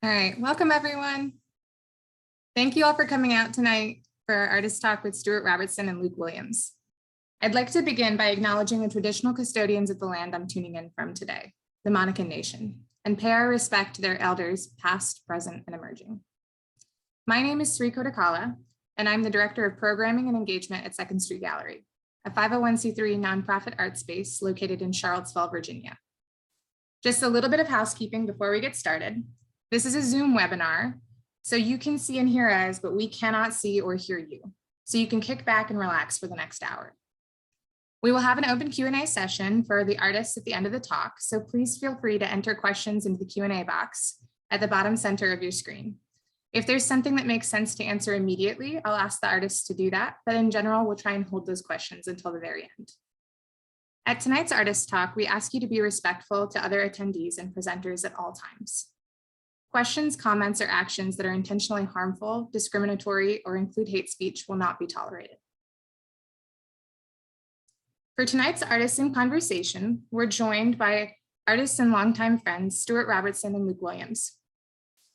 All right, welcome everyone. Thank you all for coming out tonight for our artist talk with Stuart Robertson and Luke Williams. I'd like to begin by acknowledging the traditional custodians of the land I'm tuning in from today, the Monacan Nation, and pay our respect to their elders, past, present, and emerging. My name is Sri Kodakala, and I'm the Director of Programming and Engagement at Second Street Gallery, a 501c3 nonprofit art space located in Charlottesville, Virginia. Just a little bit of housekeeping before we get started. This is a Zoom webinar, so you can see and hear us, but we cannot see or hear you. So you can kick back and relax for the next hour. We will have an open Q&A session for the artists at the end of the talk, so please feel free to enter questions into the Q&A box at the bottom center of your screen. If there's something that makes sense to answer immediately, I'll ask the artists to do that, but in general, we'll try and hold those questions until the very end. At tonight's artist talk, we ask you to be respectful to other attendees and presenters at all times. Questions, comments, or actions that are intentionally harmful, discriminatory, or include hate speech will not be tolerated. For tonight's Artists in Conversation, we're joined by artists and longtime friends, Stuart Robertson and Luke Williams,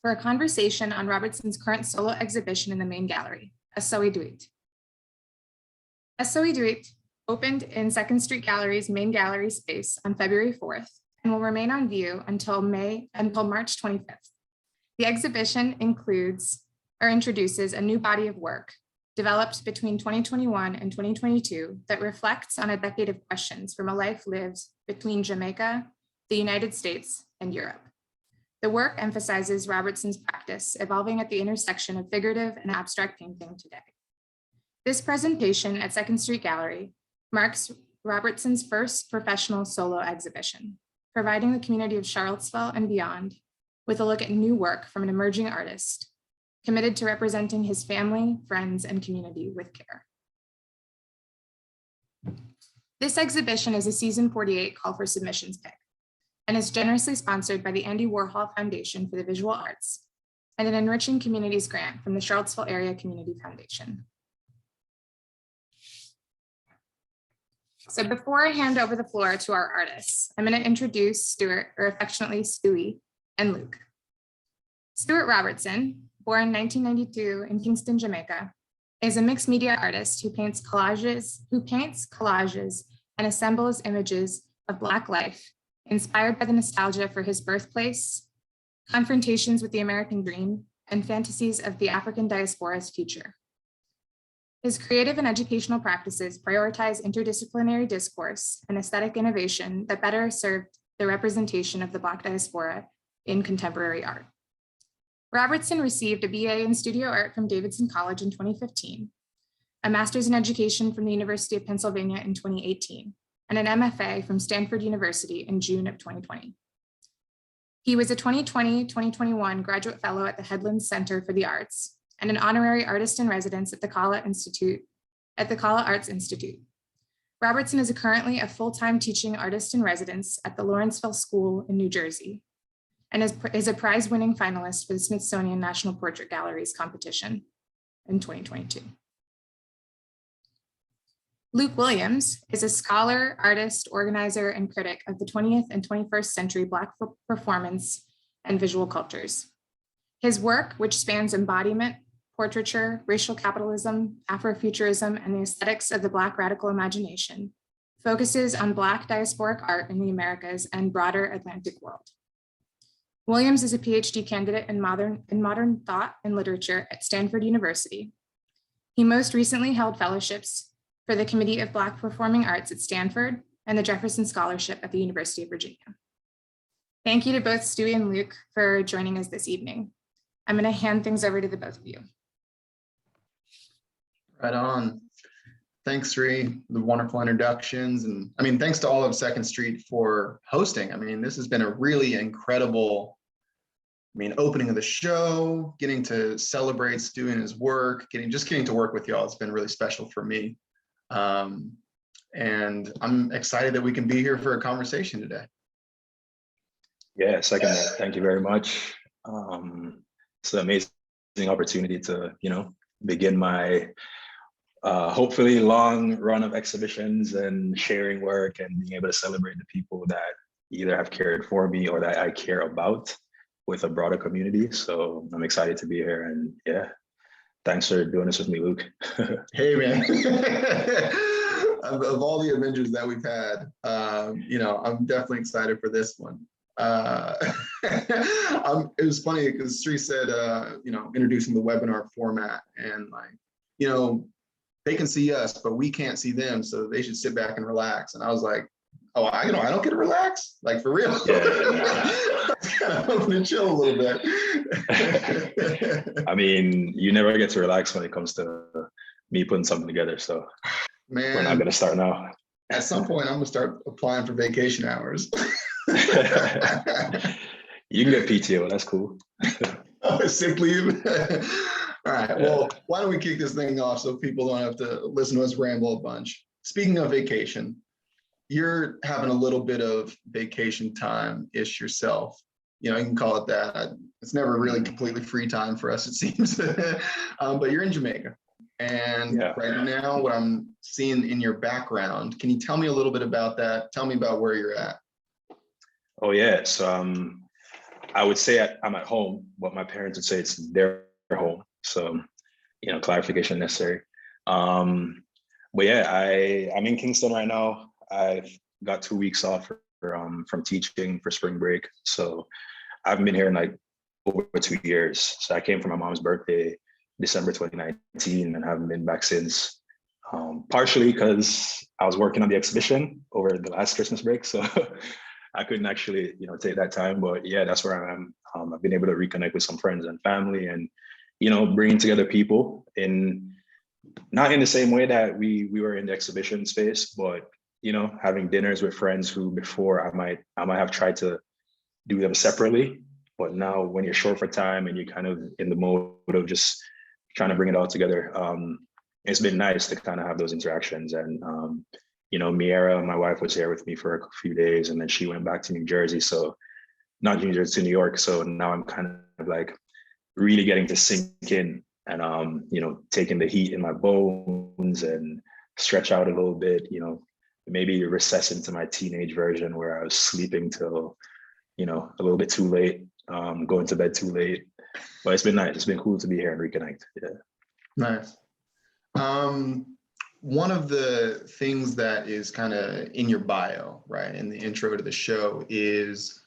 for a conversation on Robertson's current solo exhibition in the main gallery, Suh Wi Dweet. Suh Wi Dweet opened in Second Street Gallery's main gallery space on February 4th and will remain on view until March 25th. The exhibition introduces a new body of work developed between 2021 and 2022 that reflects on a decade of questions from a life lived between Jamaica, the United States, and Europe. The work emphasizes Robertson's practice evolving at the intersection of figurative and abstract painting today. This presentation at Second Street Gallery marks Robertson's first professional solo exhibition, providing the community of Charlottesville and beyond with a look at new work from an emerging artist committed to representing his family, friends, and community with care. This exhibition is a season 48 call for submissions pick and is generously sponsored by the Andy Warhol Foundation for the Visual Arts and an Enriching Communities grant from the Charlottesville Area Community Foundation. So before I hand over the floor to our artists, I'm going to introduce Stuart, or affectionately Stewie, and Luke. Stuart Robertson, born 1992 in Kingston, Jamaica, is a mixed media artist who paints collages and assembles images of Black life, inspired by the nostalgia for his birthplace, confrontations with the American dream, and fantasies of the African diaspora's future. His creative and educational practices prioritize interdisciplinary discourse and aesthetic innovation that better serve the representation of the Black diaspora in contemporary art. Robertson received a BA in studio art from Davidson College in 2015, a master's in education from the University of Pennsylvania in 2018, and an MFA from Stanford University in June of 2020. He was a 2020-2021 graduate fellow at the Headland Center for the Arts and an honorary artist in residence at the Kala Arts Institute. Robertson is currently a full-time teaching artist in residence at the Lawrenceville School in New Jersey, and is a prize-winning finalist for the Smithsonian National Portrait Gallery's competition in 2022. Luke Williams is a scholar, artist, organizer, and critic of the 20th and 21st century Black performance and visual cultures. His work, which spans embodiment, portraiture, racial capitalism, Afrofuturism, and the aesthetics of the Black radical imagination, focuses on Black diasporic art in the Americas and broader Atlantic world. Williams is a PhD candidate in modern thought and literature at Stanford University. He most recently held fellowships for the Committee of Black Performing Arts at Stanford and the Jefferson Scholarship at the University of Virginia. Thank you to both Stewie and Luke for joining us this evening. I'm going to hand things over to the both of you. Right on. Thanks, Sri, the wonderful introductions. And I mean, thanks to all of Second Street for hosting. I mean, this has been a really incredible, opening of the show, getting to celebrate Stewie and his work, just getting to work with y'all. It's been really special for me. And I'm excited that we can be here for a conversation today. Yeah, second that. Thank you very much. It's an amazing opportunity to, begin my hopefully long run of exhibitions and sharing work and being able to celebrate the people that either have cared for me or that I care about with a broader community. So I'm excited to be here, and yeah, thanks for doing this with me, Luke. Hey, man. Of all the Avengers that we've had, I'm definitely excited for this one. It was funny because Sri said, introducing the webinar format, and they can see us, but we can't see them, so they should sit back and relax. And I was like, oh, I don't get to relax, like for real. I'm hoping to chill a little bit. I mean, you never get to relax when it comes to me putting something together. So Man, we're not gonna start now. At some point, I'm gonna start applying for vacation hours. You can get PTO, that's cool. Oh, sick leave. All right, well, why don't we kick this thing off so people don't have to listen to us ramble a bunch. Speaking of vacation, you're having a little bit of vacation time-ish yourself. You can call it that. It's never really completely free time for us, it seems. But you're in Jamaica. And right now, what I'm seeing in your background, can you tell me a little bit about that? Tell me about where you're at. Oh, yeah. So I would say I'm at home, but my parents would say it's their home. So, clarification necessary. But yeah, I'm in Kingston right now. I've got 2 weeks off from teaching for spring break. So I haven't been here in like over 2 years. So I came for my mom's birthday, December 2019, and haven't been back since. Partially because I was working on the exhibition over the last Christmas break. So I couldn't actually, take that time. But yeah, that's where I am. I've been able to reconnect with some friends and family, and, bringing together people not in the same way that we were in the exhibition space, but, having dinners with friends who before I might have tried to do them separately. But now when you're short for time and you're kind of in the mode of just trying to bring it all together, it's been nice to kind of have those interactions. And, Miera, my wife, was here with me for a few days, and then she went back to New Jersey. So not New Jersey, to New York. So now I'm kind of like really getting to sink in and, taking the heat in my bones and stretch out a little bit, maybe recess into my teenage version where I was sleeping till, a little bit too late, going to bed too late. But it's been nice. It's been cool to be here and reconnect. Yeah. Nice. One of the things that is kind of in your bio, right, in the intro to the show is,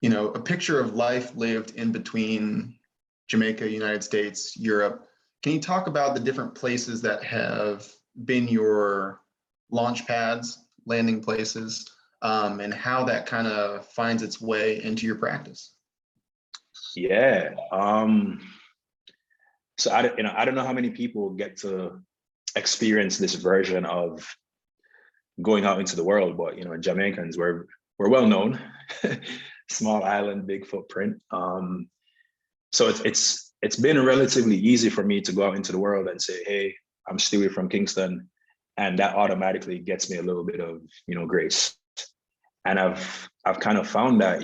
a picture of life lived in between Jamaica, United States, Europe. Can you talk about the different places that have been your launch pads, landing places, and how that kind of finds its way into your practice? Yeah. So I don't know how many people get to experience this version of going out into the world, but Jamaicans, we're well known. Small island, big footprint. So it's been relatively easy for me to go out into the world and say, hey, I'm Stewie from Kingston, and that automatically gets me a little bit of grace. And I've kind of found that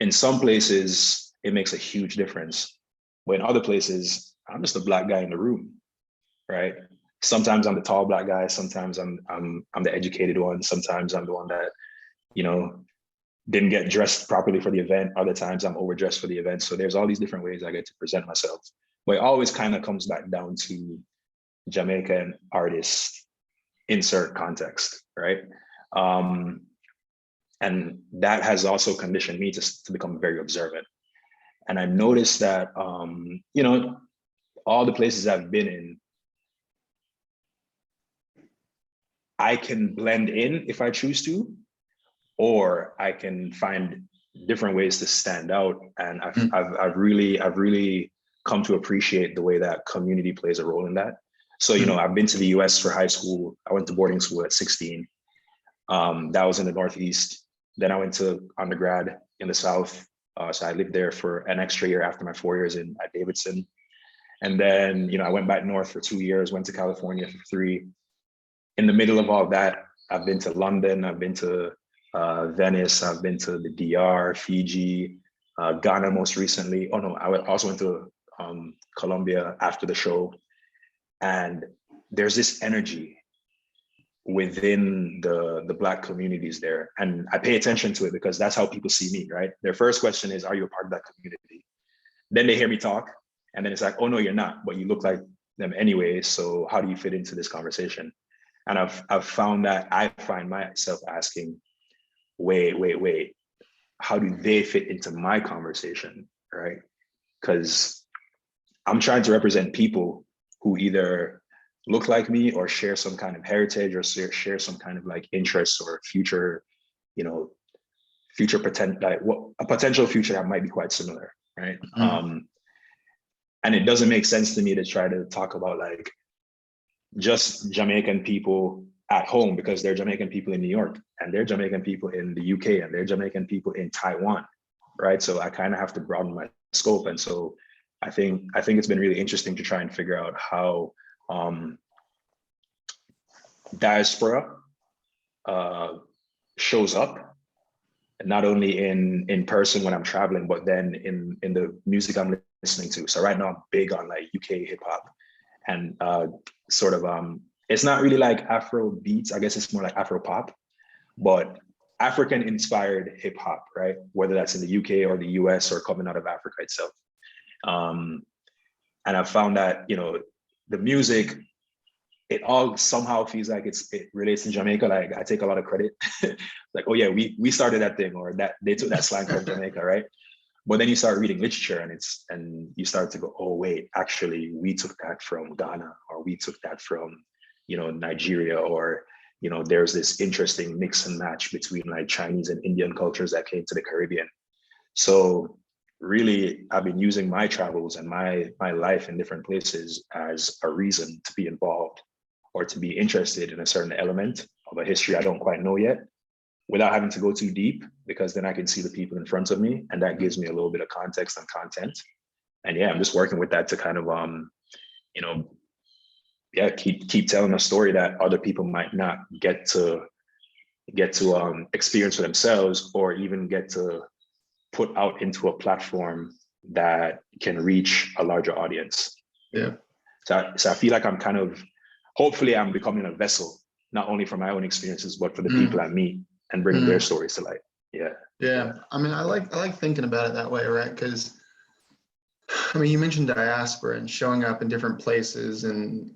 in some places it makes a huge difference, but in other places I'm just a black guy in the room, right? Sometimes I'm the tall black guy, sometimes I'm the educated one, sometimes I'm the one that didn't get dressed properly for the event. Other times I'm overdressed for the event. So there's all these different ways I get to present myself. But it always kind of comes back down to Jamaican artist, insert context, right? And that has also conditioned me to become very observant. And I noticed that, all the places I've been in, I can blend in if I choose to, or I can find different ways to stand out. And I've really come to appreciate the way that community plays a role in that. So, I've been to the US for high school. I went to boarding school at 16. That was in the Northeast. Then I went to undergrad in the South. So I lived there for an extra year after my 4 years at Davidson. And then, I went back north for 2 years, went to California for 3. In the middle of all that, I've been to London, I've been to Venice, I've been to the DR, Fiji, Ghana most recently. Oh no, I also went to Colombia after the show. And there's this energy within the Black communities there. And I pay attention to it because that's how people see me, right? Their first question is, are you a part of that community? Then they hear me talk, and then it's like, oh no, you're not, but you look like them anyway. So how do you fit into this conversation? And I've found that I find myself asking, wait, how do they fit into my conversation, right? Because I'm trying to represent people who either look like me or share some kind of heritage or share some kind of like interests or future, future a potential future that might be quite similar, right? And it doesn't make sense to me to try to talk about like just Jamaican people at home, because they're Jamaican people in New York, and they're Jamaican people in the UK, and they're Jamaican people in Taiwan, right? So I kind of have to broaden my scope. And so I think it's been really interesting to try and figure out how diaspora shows up, not only in person when I'm traveling, but then in the music I'm listening to. So right now I'm big on like UK hip hop, and sort of it's not really like Afro beats. I guess it's more like Afro pop, but African inspired hip hop, right? Whether that's in the UK or the US or coming out of Africa itself. And I found that, the music, it all somehow feels like it relates to Jamaica. Like I take a lot of credit. Like, oh yeah, we started that thing, or that they took that slang from Jamaica, right? But then you start reading literature, and you start to go, oh wait, actually we took that from Ghana, or we took that from, Nigeria, or, there's this interesting mix and match between like Chinese and Indian cultures that came to the Caribbean. So really, I've been using my travels and my life in different places as a reason to be involved or to be interested in a certain element of a history I don't quite know yet, without having to go too deep, because then I can see the people in front of me, and that gives me a little bit of context and content. And yeah, I'm just working with that to kind of, keep telling a story that other people might not get to experience for themselves, or even get to put out into a platform that can reach a larger audience. Yeah. So I feel like I'm kind of, hopefully I'm becoming a vessel, not only for my own experiences, but for the people I meet, and bringing their stories to light. Yeah. I mean, I like thinking about it that way, right? Because I mean, you mentioned diaspora and showing up in different places, and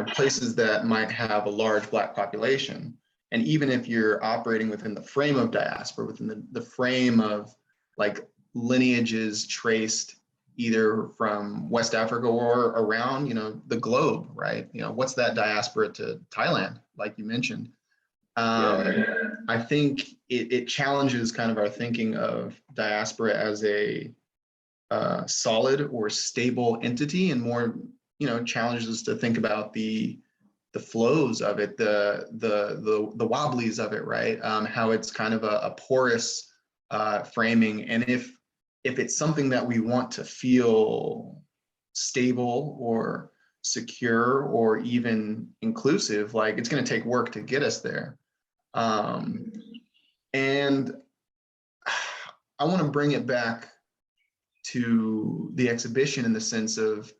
places that might have a large Black population. And even if you're operating within the frame of diaspora, within the frame of like lineages traced either from West Africa or around, the globe, right? What's that diaspora to Thailand, like you mentioned? I think it challenges kind of our thinking of diaspora as a solid or stable entity, and more, challenges us to think about the flows of it, the wobblies of it, right? How it's kind of a porous framing, and if it's something that we want to feel stable or secure or even inclusive, like it's going to take work to get us there. And I want to bring it back to the exhibition in the sense of,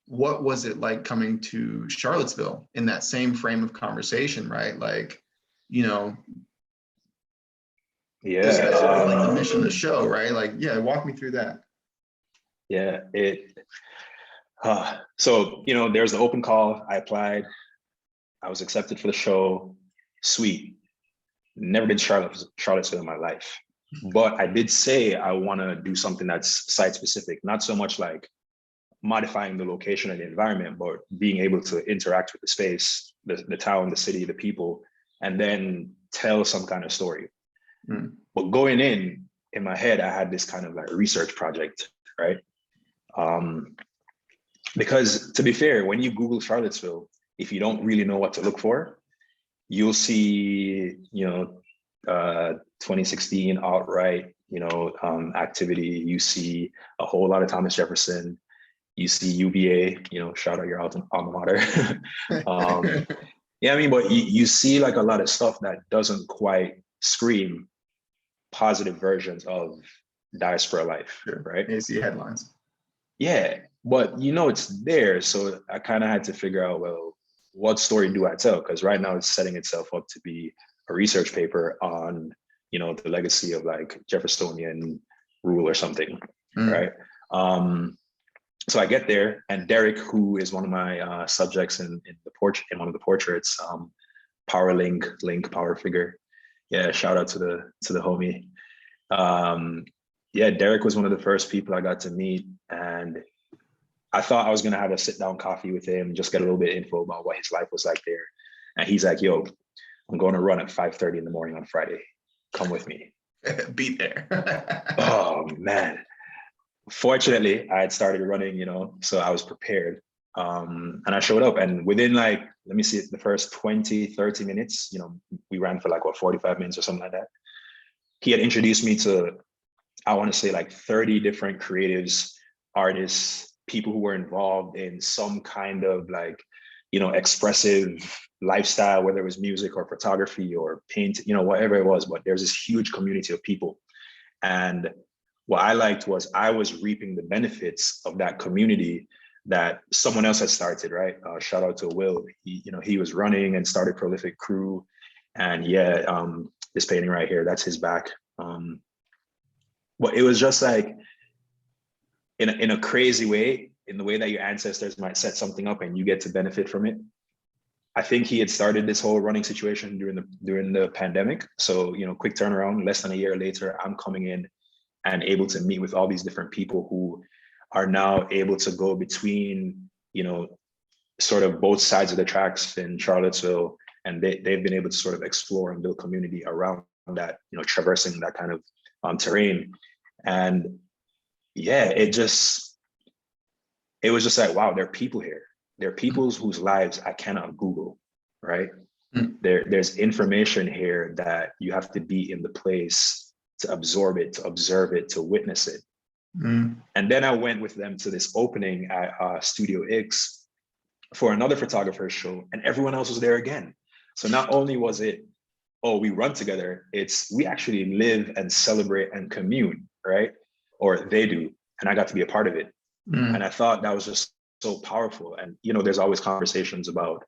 what was it like coming to Charlottesville in that same frame of conversation, right? Like, this is like the mission of the show, right? Like, walk me through that. Yeah, so, there's the open call. I applied. I was accepted for the show. Sweet. Never been to Charlottesville in my life. But I did say I want to do something that's site specific, not so much like modifying the location and the environment, but being able to interact with the space, the town, the city, the people, and then tell some kind of story. But going in my head, I had this kind of like research project, right? Because to be fair, when you Google Charlottesville, if you don't really know what to look for, you'll see, 2016 alt-right, activity. You see a whole lot of Thomas Jefferson. You see UVA, shout out your alma mater. But you see like a lot of stuff that doesn't quite scream positive versions of diaspora life, right? You see headlines. Yeah, but it's there. So I kind of had to figure out, well, what story do I tell? Because right now it's setting itself up to be a research paper on, you know, the legacy of like Jeffersonian rule or something, right? So I get there, and Derek, who is one of my subjects in the portrait, in one of the portraits, power link, power figure. Yeah, shout out to the homie. Yeah, Derek was one of the first people I got to meet, and I thought I was gonna have a sit down coffee with him, just get a little bit of info about what his life was like there. And he's like, "Yo, I'm going to run at 5:30 in the morning on Friday. Come with me." Be there. Oh man. Fortunately, I had started running, you know, so I was prepared. And I showed up, and within like, let me see, the first 20, 30 minutes, you know, we ran for like what, 45 minutes or something like that. He had introduced me to, I want to say like 30 different creatives, artists, people who were involved in some kind of like, you know, expressive lifestyle, whether it was music or photography or paint, you know, whatever it was, but there's this huge community of people. And what I liked was I was reaping the benefits of that community that someone else had started, right? Shout out to Will. He was running and started Prolific Crew. And yeah, this painting right here, that's his back. But it was just like, in a crazy way, in the way that your ancestors might set something up and you get to benefit from it. I think he had started this whole running situation during the pandemic. So, you know, quick turnaround, less than a year later, I'm coming in and able to meet with all these different people who are now able to go between, you know, sort of both sides of the tracks in Charlottesville. And they've been able to sort of explore and build community around that, you know, traversing that kind of terrain. And yeah, it was just like, wow, there are people here. There are people whose lives I cannot Google, right? There's information here that you have to be in the place to absorb it, to observe it, to witness it. And then I went with them to this opening at Studio X for another photographer's show, and everyone else was there again. So not only was it, oh, we run together, it's we actually live and celebrate and commune, right? Or they do, and I got to be a part of it. And I thought that was just so powerful. And, you know, there's always conversations about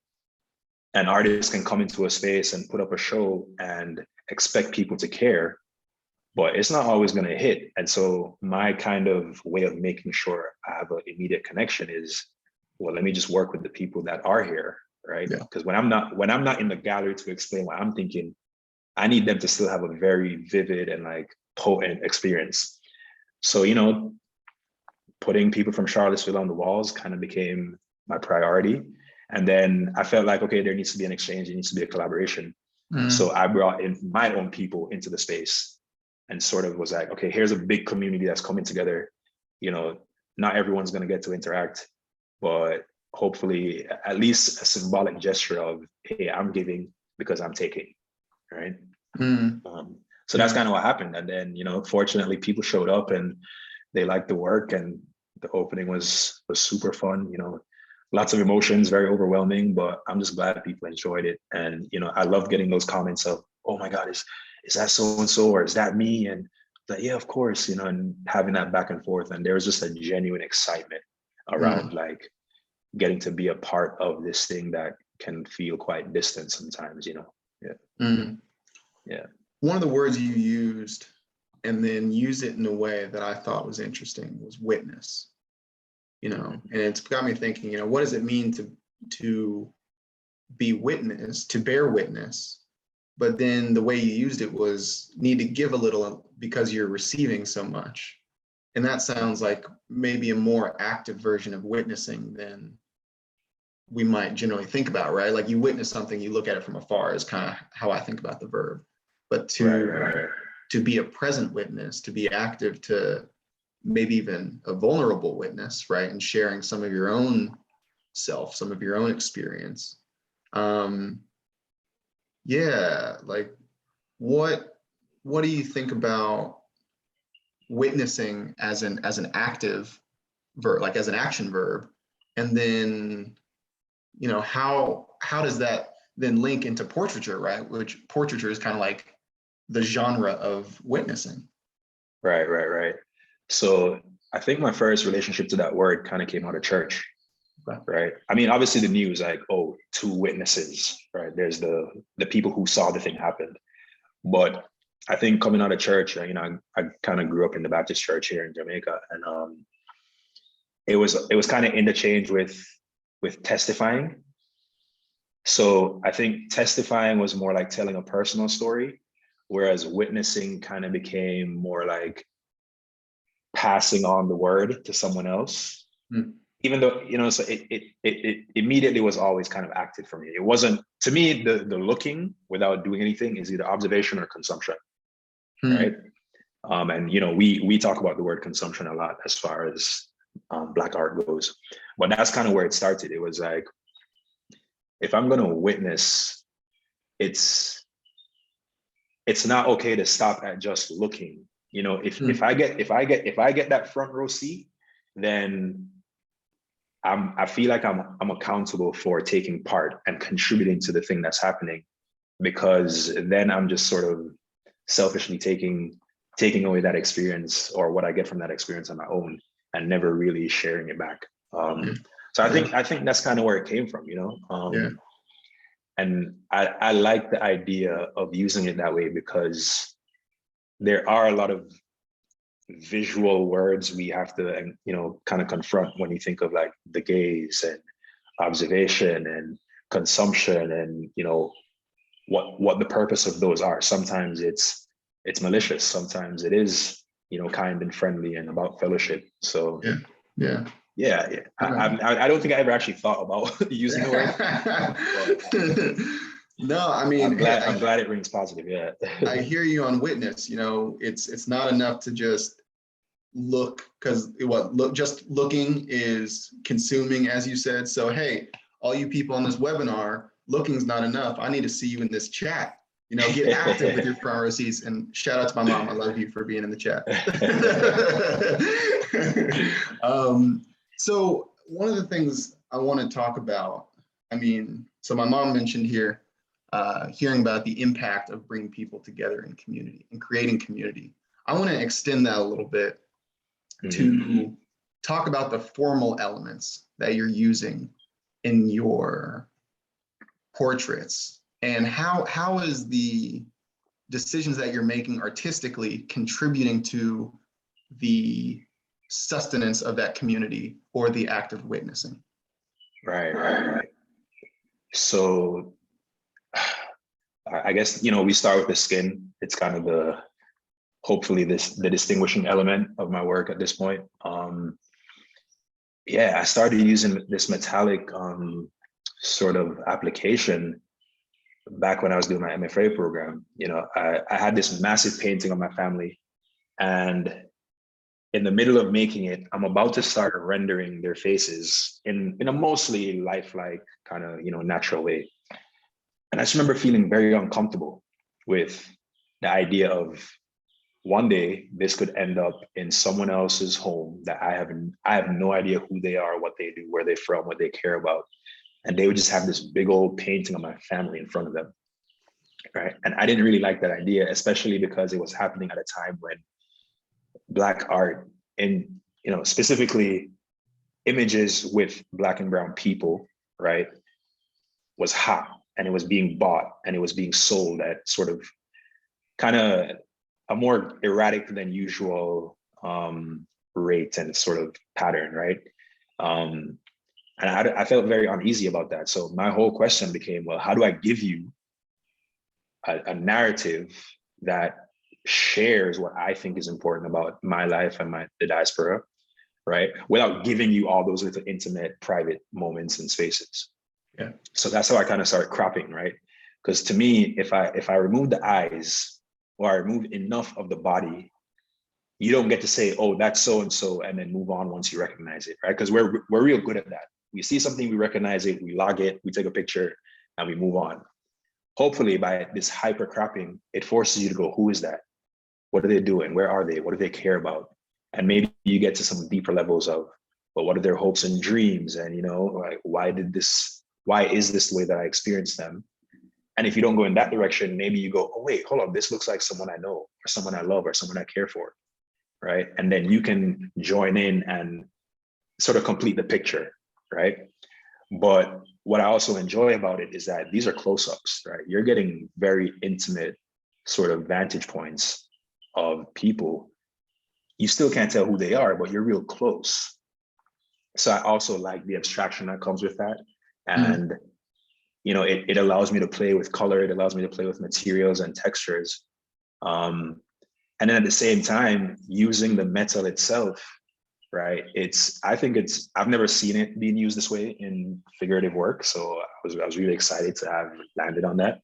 an artist can come into a space and put up a show and expect people to care, but it's not always going to hit. And so my kind of way of making sure I have an immediate connection is, well, let me just work with the people that are here, right? Because when I'm not in the gallery to explain what I'm thinking, I need them to still have a very vivid and like potent experience. So, you know, putting people from Charlottesville on the walls kind of became my priority. And then I felt like, okay, there needs to be an exchange, there needs to be a collaboration. So I brought in my own people into the space and sort of was like, okay, here's a big community that's coming together. You know, not everyone's going to get to interact, but hopefully at least a symbolic gesture of, hey, I'm giving because I'm taking, right? So that's kind of what happened. And then, you know, fortunately people showed up and they liked the work, and the opening was super fun, you know, lots of emotions, very overwhelming, but I'm just glad people enjoyed it. And, you know, I loved getting those comments of, oh my God, is that so-and-so, or is that me? And like, yeah, of course, you know, and having that back and forth. And there was just a genuine excitement around like getting to be a part of this thing that can feel quite distant sometimes, you know? Yeah. One of the words you used and then use it in a way that I thought was interesting was witness, you know, and it's got me thinking, you know, what does it mean to be witness, to bear witness? But then the way you used it was need to give a little because you're receiving so much. And that sounds like maybe a more active version of witnessing than we might generally think about, right? Like you witness something, you look at it from afar is kind of how I think about the verb. But to be a present witness, to be active, to maybe even a vulnerable witness, right? And sharing some of your own self, some of your own experience. Yeah, like what do you think about witnessing as an active verb, like as an action verb? And then, you know, how does that then link into portraiture, right? Which portraiture is kind of like the genre of witnessing. Right. So I think my first relationship to that word kind of came out of church. right? I mean, obviously the news, like, oh, 2 witnesses, right? There's the people who saw the thing happen. But I think coming out of church, you know, I kind of grew up in the Baptist church here in Jamaica, and it was kind of interchanged with testifying. So I think testifying was more like telling a personal story, whereas witnessing kind of became more like passing on the word to someone else. Even though, you know, so it immediately was always kind of active for me. It wasn't, to me, the looking without doing anything is either observation or consumption, right? And, you know, we talk about the word consumption a lot as far as Black art goes, but that's kind of where it started. It was like, if I'm going to witness, it's not okay to stop at just looking. You know, if I get that front row seat, then I feel like I'm accountable for taking part and contributing to the thing that's happening, because then I'm just sort of selfishly taking away that experience or what I get from that experience on my own and never really sharing it back. So I think that's kind of where it came from, you know. And I like the idea of using it that way, because there are a lot of visual words we have to, you know, kind of confront when you think of like the gaze and observation and consumption, and, you know, what the purpose of those are. Sometimes it's malicious, sometimes it is, you know, kind and friendly and about fellowship. So yeah. I don't think I ever actually thought about using the word. No, I mean, I'm glad it rings positive. Yeah. I hear you on witness. You know, it's not enough to just look, because just looking is consuming, as you said. So hey, all you people on this webinar, looking's not enough. I need to see you in this chat. You know, get active with your front row seats. And shout out to my mom. I love you for being in the chat. So one of the things I want to talk about, I mean, so my mom mentioned here, hearing about the impact of bringing people together in community and creating community. I want to extend that a little bit to talk about the formal elements that you're using in your portraits, and how is the decisions that you're making artistically contributing to the sustenance of that community or the act of witnessing. Right. So I guess, you know, we start with the skin. It's kind of hopefully the distinguishing element of my work at this point. I started using this metallic sort of application back when I was doing my MFA program. You know, I had this massive painting of my family, and in the middle of making it, I'm about to start rendering their faces in a mostly lifelike kind of, you know, natural way. And I just remember feeling very uncomfortable with the idea of one day this could end up in someone else's home that I have no idea who they are, what they do, where they're from, what they care about. And they would just have this big old painting of my family in front of them, right? And I didn't really like that idea, especially because it was happening at a time when Black art, and, you know, specifically images with Black and brown people, right, was hot, and it was being bought and it was being sold at sort of kind of a more erratic than usual rate and sort of pattern, right? And I felt very uneasy about that. So my whole question became, well, how do I give you a narrative that shares what I think is important about my life and the diaspora, right? Without giving you all those little intimate, private moments and spaces. Yeah. So that's how I kind of started cropping, right? Because to me, if I remove the eyes, or I remove enough of the body, you don't get to say, oh, that's so-and-so, and then move on once you recognize it, right? Because we're real good at that. We see something, we recognize it, we log it, we take a picture, and we move on. Hopefully by this hyper cropping, it forces you to go, who is that? What are they doing? Where are they? What do they care about? And maybe you get to some deeper levels of, well, what are their hopes and dreams? And, you know, like, why is this the way that I experience them? And if you don't go in that direction, maybe you go, oh, wait, hold on, this looks like someone I know, or someone I love, or someone I care for, right? And then you can join in and sort of complete the picture, right? But what I also enjoy about it is that these are close-ups, right? You're getting very intimate sort of vantage points of people. You still can't tell who they are, but you're real close. So I also like the abstraction that comes with that. And, you know, it allows me to play with color. It allows me to play with materials and textures. And then at the same time, using the metal itself, right? I've never seen it being used this way in figurative work. So I was really excited to have landed on that.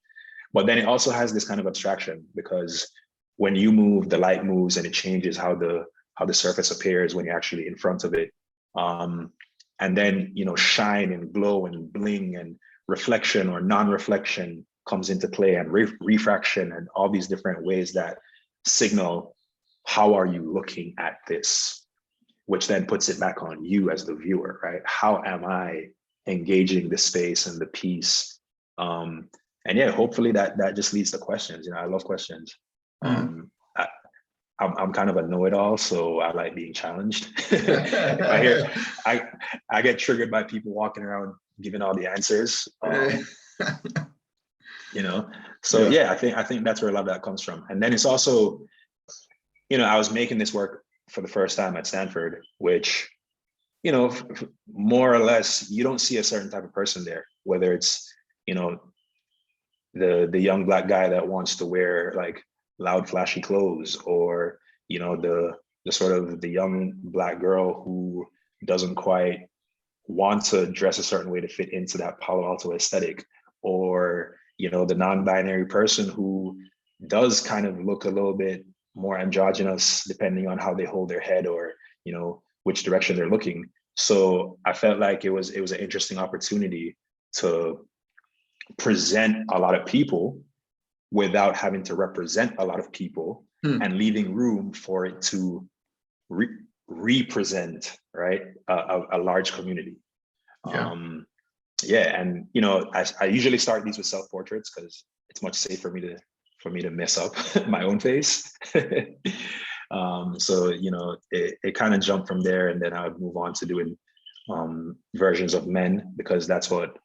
But then it also has this kind of abstraction, because when you move, the light moves and it changes how the surface appears when you're actually in front of it. And then, you know, shine and glow and bling and reflection or non-reflection comes into play, and refraction, and all these different ways that signal how are you looking at this, which then puts it back on you as the viewer, right? How am I engaging the space and the piece? And yeah, hopefully that just leads to questions. You know, I love questions. I'm kind of a know-it-all, so I like being challenged. I get triggered by people walking around giving all the answers. You know, so yeah, I think that's where a lot of that comes from. And then it's also, you know, I was making this work for the first time at Stanford, which, you know, more or less, you don't see a certain type of person there, whether it's, you know, the young Black guy that wants to wear like loud, flashy clothes, or, you know, the sort of the young Black girl who doesn't quite want to dress a certain way to fit into that Palo Alto aesthetic, or, you know, the non-binary person who does kind of look a little bit more androgynous depending on how they hold their head, or, you know, which direction they're looking. So I felt like it was an interesting opportunity to present a lot of people without having to represent a lot of people, and leaving room for it to represent, right, a large community. And you know, I usually start these with self-portraits because it's much safer for me to mess up my own face. So, you know, it kind of jumped from there, and then I would move on to doing versions of men, because that's what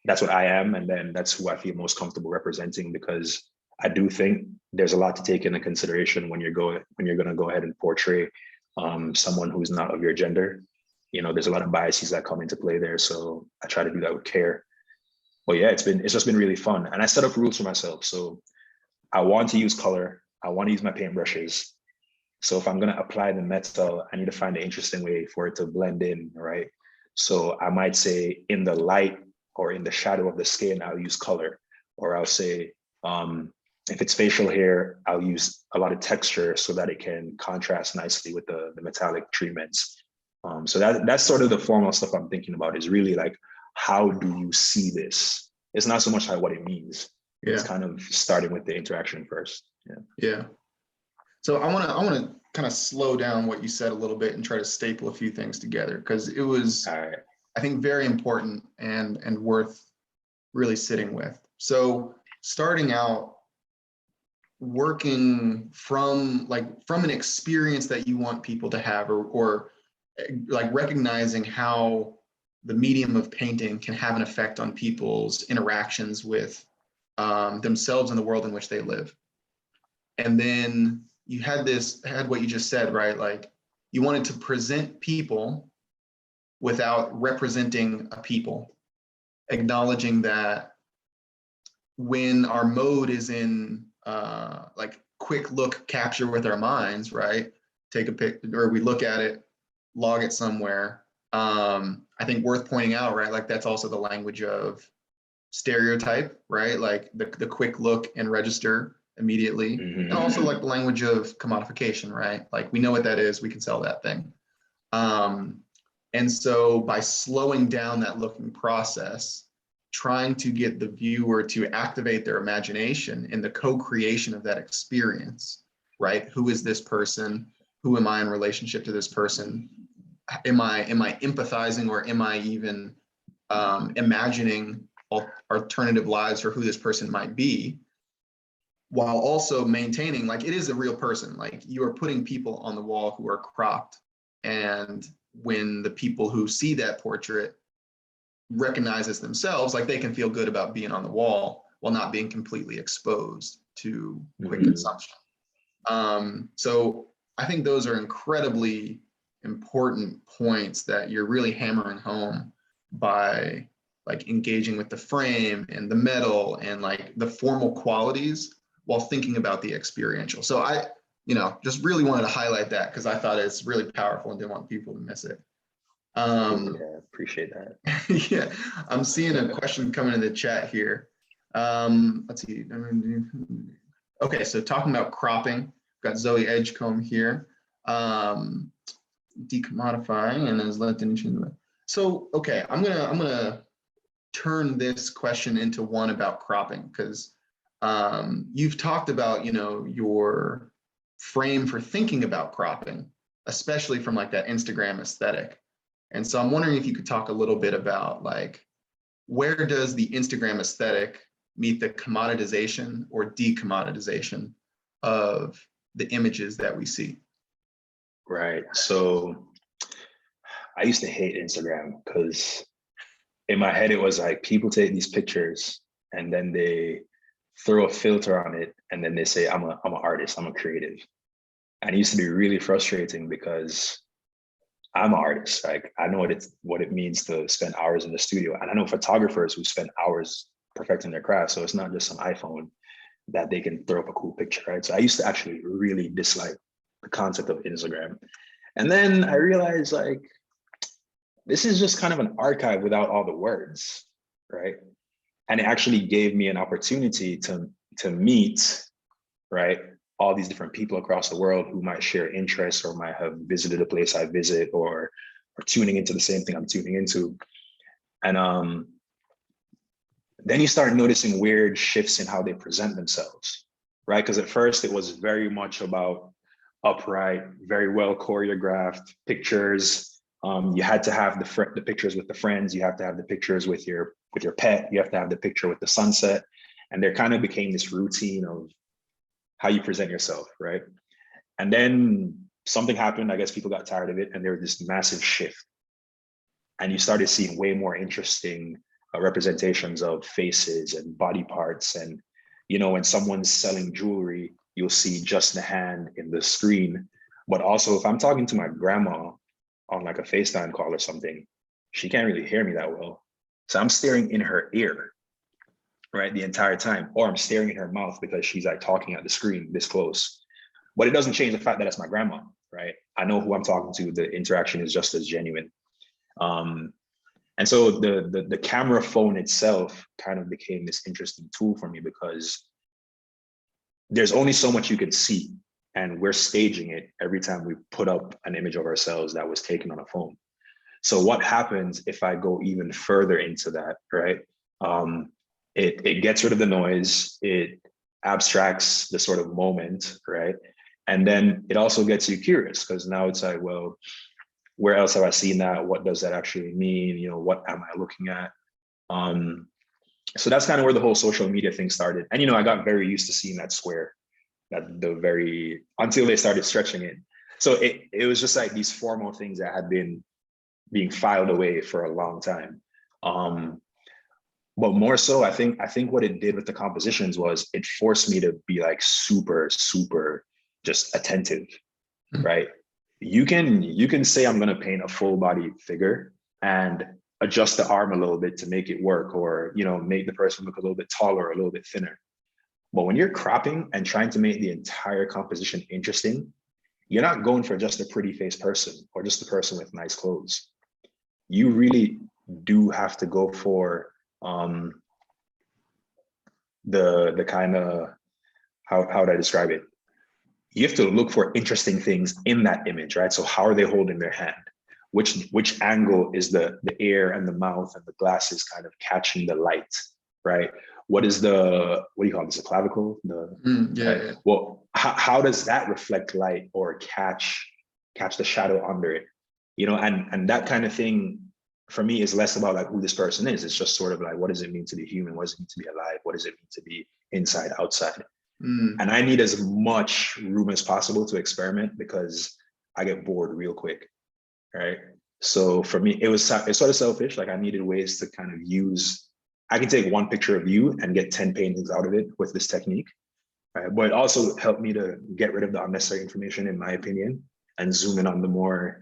I am, and then that's who I feel most comfortable representing, because I do think there's a lot to take into consideration when you're going to go ahead and portray someone who's not of your gender. You know, there's a lot of biases that come into play there, so I try to do that with care. But yeah, it's just been really fun, and I set up rules for myself. So I want to use color. I want to use my paintbrushes. So if I'm going to apply the metal, I need to find an interesting way for it to blend in, right? So I might say in the light or in the shadow of the skin, I'll use color, or I'll say, if it's facial hair, I'll use a lot of texture so that it can contrast nicely with the metallic treatments. So that's sort of the formal stuff I'm thinking about, is really like, how do you see this? It's not so much like what it means. Yeah. It's kind of starting with the interaction first. Yeah. So I want to kind of slow down what you said a little bit and try to staple a few things together, because it was, I think, very important and worth really sitting with. So starting out, working from an experience that you want people to have, or like recognizing how the medium of painting can have an effect on people's interactions with themselves and the world in which they live. And then you had what you just said, right? Like, you wanted to present people without representing a people, acknowledging that when our mode is in like quick look capture with our minds, right? Take a pic, or we look at it, log it somewhere. I think worth pointing out, right? Like, that's also the language of stereotype, right? Like the quick look and register immediately. And also like the language of commodification, right? Like, we know what that is, we can sell that thing. And so by slowing down that looking process, trying to get the viewer to activate their imagination in the co-creation of that experience, right? Who is this person? Who am I in relationship to this person? Am I empathizing, or am I even imagining alternative lives for who this person might be, while also maintaining, like, it is a real person. Like, you are putting people on the wall who are cropped, and when the people who see that portrait recognizes themselves, like they can feel good about being on the wall while not being completely exposed to quick consumption. So I think those are incredibly important points that you're really hammering home by like engaging with the frame and the metal and like the formal qualities while thinking about the experiential. So I, just really wanted to highlight that because I thought it's really powerful and didn't want people to miss it. Yeah, appreciate that. Yeah, I'm seeing a question coming in the chat here. Let's see. Okay, so talking about cropping, got Zoe Edgecombe here. Decommodifying and as let the so okay, I'm gonna turn this question into one about cropping because you've talked about your frame for thinking about cropping, especially from like that Instagram aesthetic. And so I'm wondering if you could talk a little bit about like, where does the Instagram aesthetic meet the commoditization or decommoditization of the images that we see? Right. So I used to hate Instagram because in my head, it was like people take these pictures and then they throw a filter on it. And then they say, I'm an artist, I'm a creative. And it used to be really frustrating because I'm an artist. Like I know what it means to spend hours in the studio. And I know photographers who spend hours perfecting their craft. So it's not just some iPhone that they can throw up a cool picture, right? So I used to actually really dislike the concept of Instagram. And then I realized like, this is just kind of an archive without all the words, right? And it actually gave me an opportunity to meet, right, all these different people across the world who might share interests or might have visited a place I visit or tuning into the same thing I'm tuning into. And then you start noticing weird shifts in how they present themselves, right? Because at first it was very much about upright, very well choreographed pictures. You had to have the pictures with the friends. You have to have the pictures with your pet. You have to have the picture with the sunset. And there kind of became this routine of how you present yourself, right? And then something happened. I guess people got tired of it, and there was this massive shift. And you started seeing way more interesting representations of faces and body parts. And when someone's selling jewelry, you'll see just the hand in the screen. But also, if I'm talking to my grandma on like a FaceTime call or something, she can't really hear me that well. So I'm staring in her ear, right, the entire time, or I'm staring in her mouth because she's like talking at the screen this close. But it doesn't change the fact that it's my grandma, right? I know who I'm talking to. The interaction is just as genuine. And so the camera phone itself kind of became this interesting tool for me because there's only so much you could see. And we're staging it every time we put up an image of ourselves that was taken on a phone. So what happens if I go even further into that, right? It gets rid of the noise, it abstracts the sort of moment, right? And then it also gets you curious because now it's like, well, where else have I seen that? What does that actually mean? What am I looking at? So that's kind of where the whole social media thing started. And, I got very used to seeing that square. Until they started stretching it. So it was just like these formal things that had been being filed away for a long time. But more so, I think what it did with the compositions was it forced me to be like super, super just attentive, right? You can say I'm gonna paint a full body figure and adjust the arm a little bit to make it work, or make the person look a little bit taller, a little bit thinner. But when you're cropping and trying to make the entire composition interesting, you're not going for just a pretty face person or just a person with nice clothes. You really do have to go for the kind of, how would I describe it? You have to look for interesting things in that image, right? So how are they holding their hand? Which angle is the ear and the mouth and the glasses kind of catching the light, right? What do you call this, a clavicle? Yeah. Well, how does that reflect light or catch the shadow under it? And that kind of thing for me is less about like who this person is. It's just sort of like, what does it mean to be human? What does it mean to be alive? What does it mean to be inside, outside? And I need as much room as possible to experiment because I get bored real quick, right? So for me, it's sort of selfish. Like I needed ways to kind of I can take one picture of you and get 10 paintings out of it with this technique. Right? But it also helped me to get rid of the unnecessary information, in my opinion, and zoom in on the more,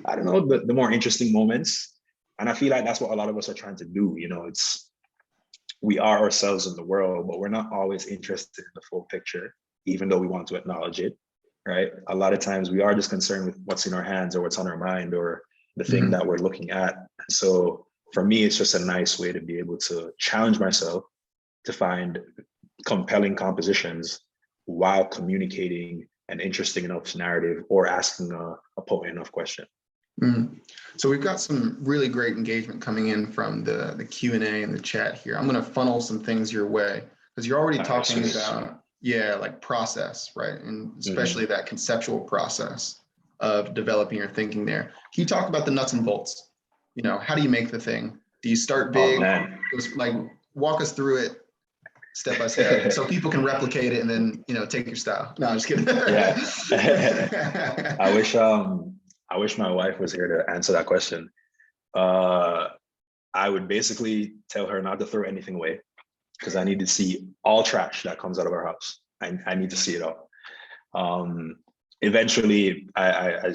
I don't know, the more interesting moments. And I feel like that's what a lot of us are trying to do. You know, we are ourselves in the world, but we're not always interested in the full picture, even though we want to acknowledge it, right? A lot of times we are just concerned with what's in our hands or what's on our mind or the thing that we're looking at. And so for me, it's just a nice way to be able to challenge myself to find compelling compositions while communicating an interesting enough narrative or asking a potent enough question. So we've got some really great engagement coming in from the Q&A and the chat here. I'm going to funnel some things your way because you're already talking about, like process, right? And especially that conceptual process of developing your thinking there. Can you talk about the nuts and bolts? You know, how do you make the thing? Do you start big? Like walk us through it step by step so people can replicate it and then, take your style. No, I'm just kidding. Yeah. I wish my wife was here to answer that question. I would basically tell her not to throw anything away because I need to see all trash that comes out of our house. I need to see it all. Eventually, I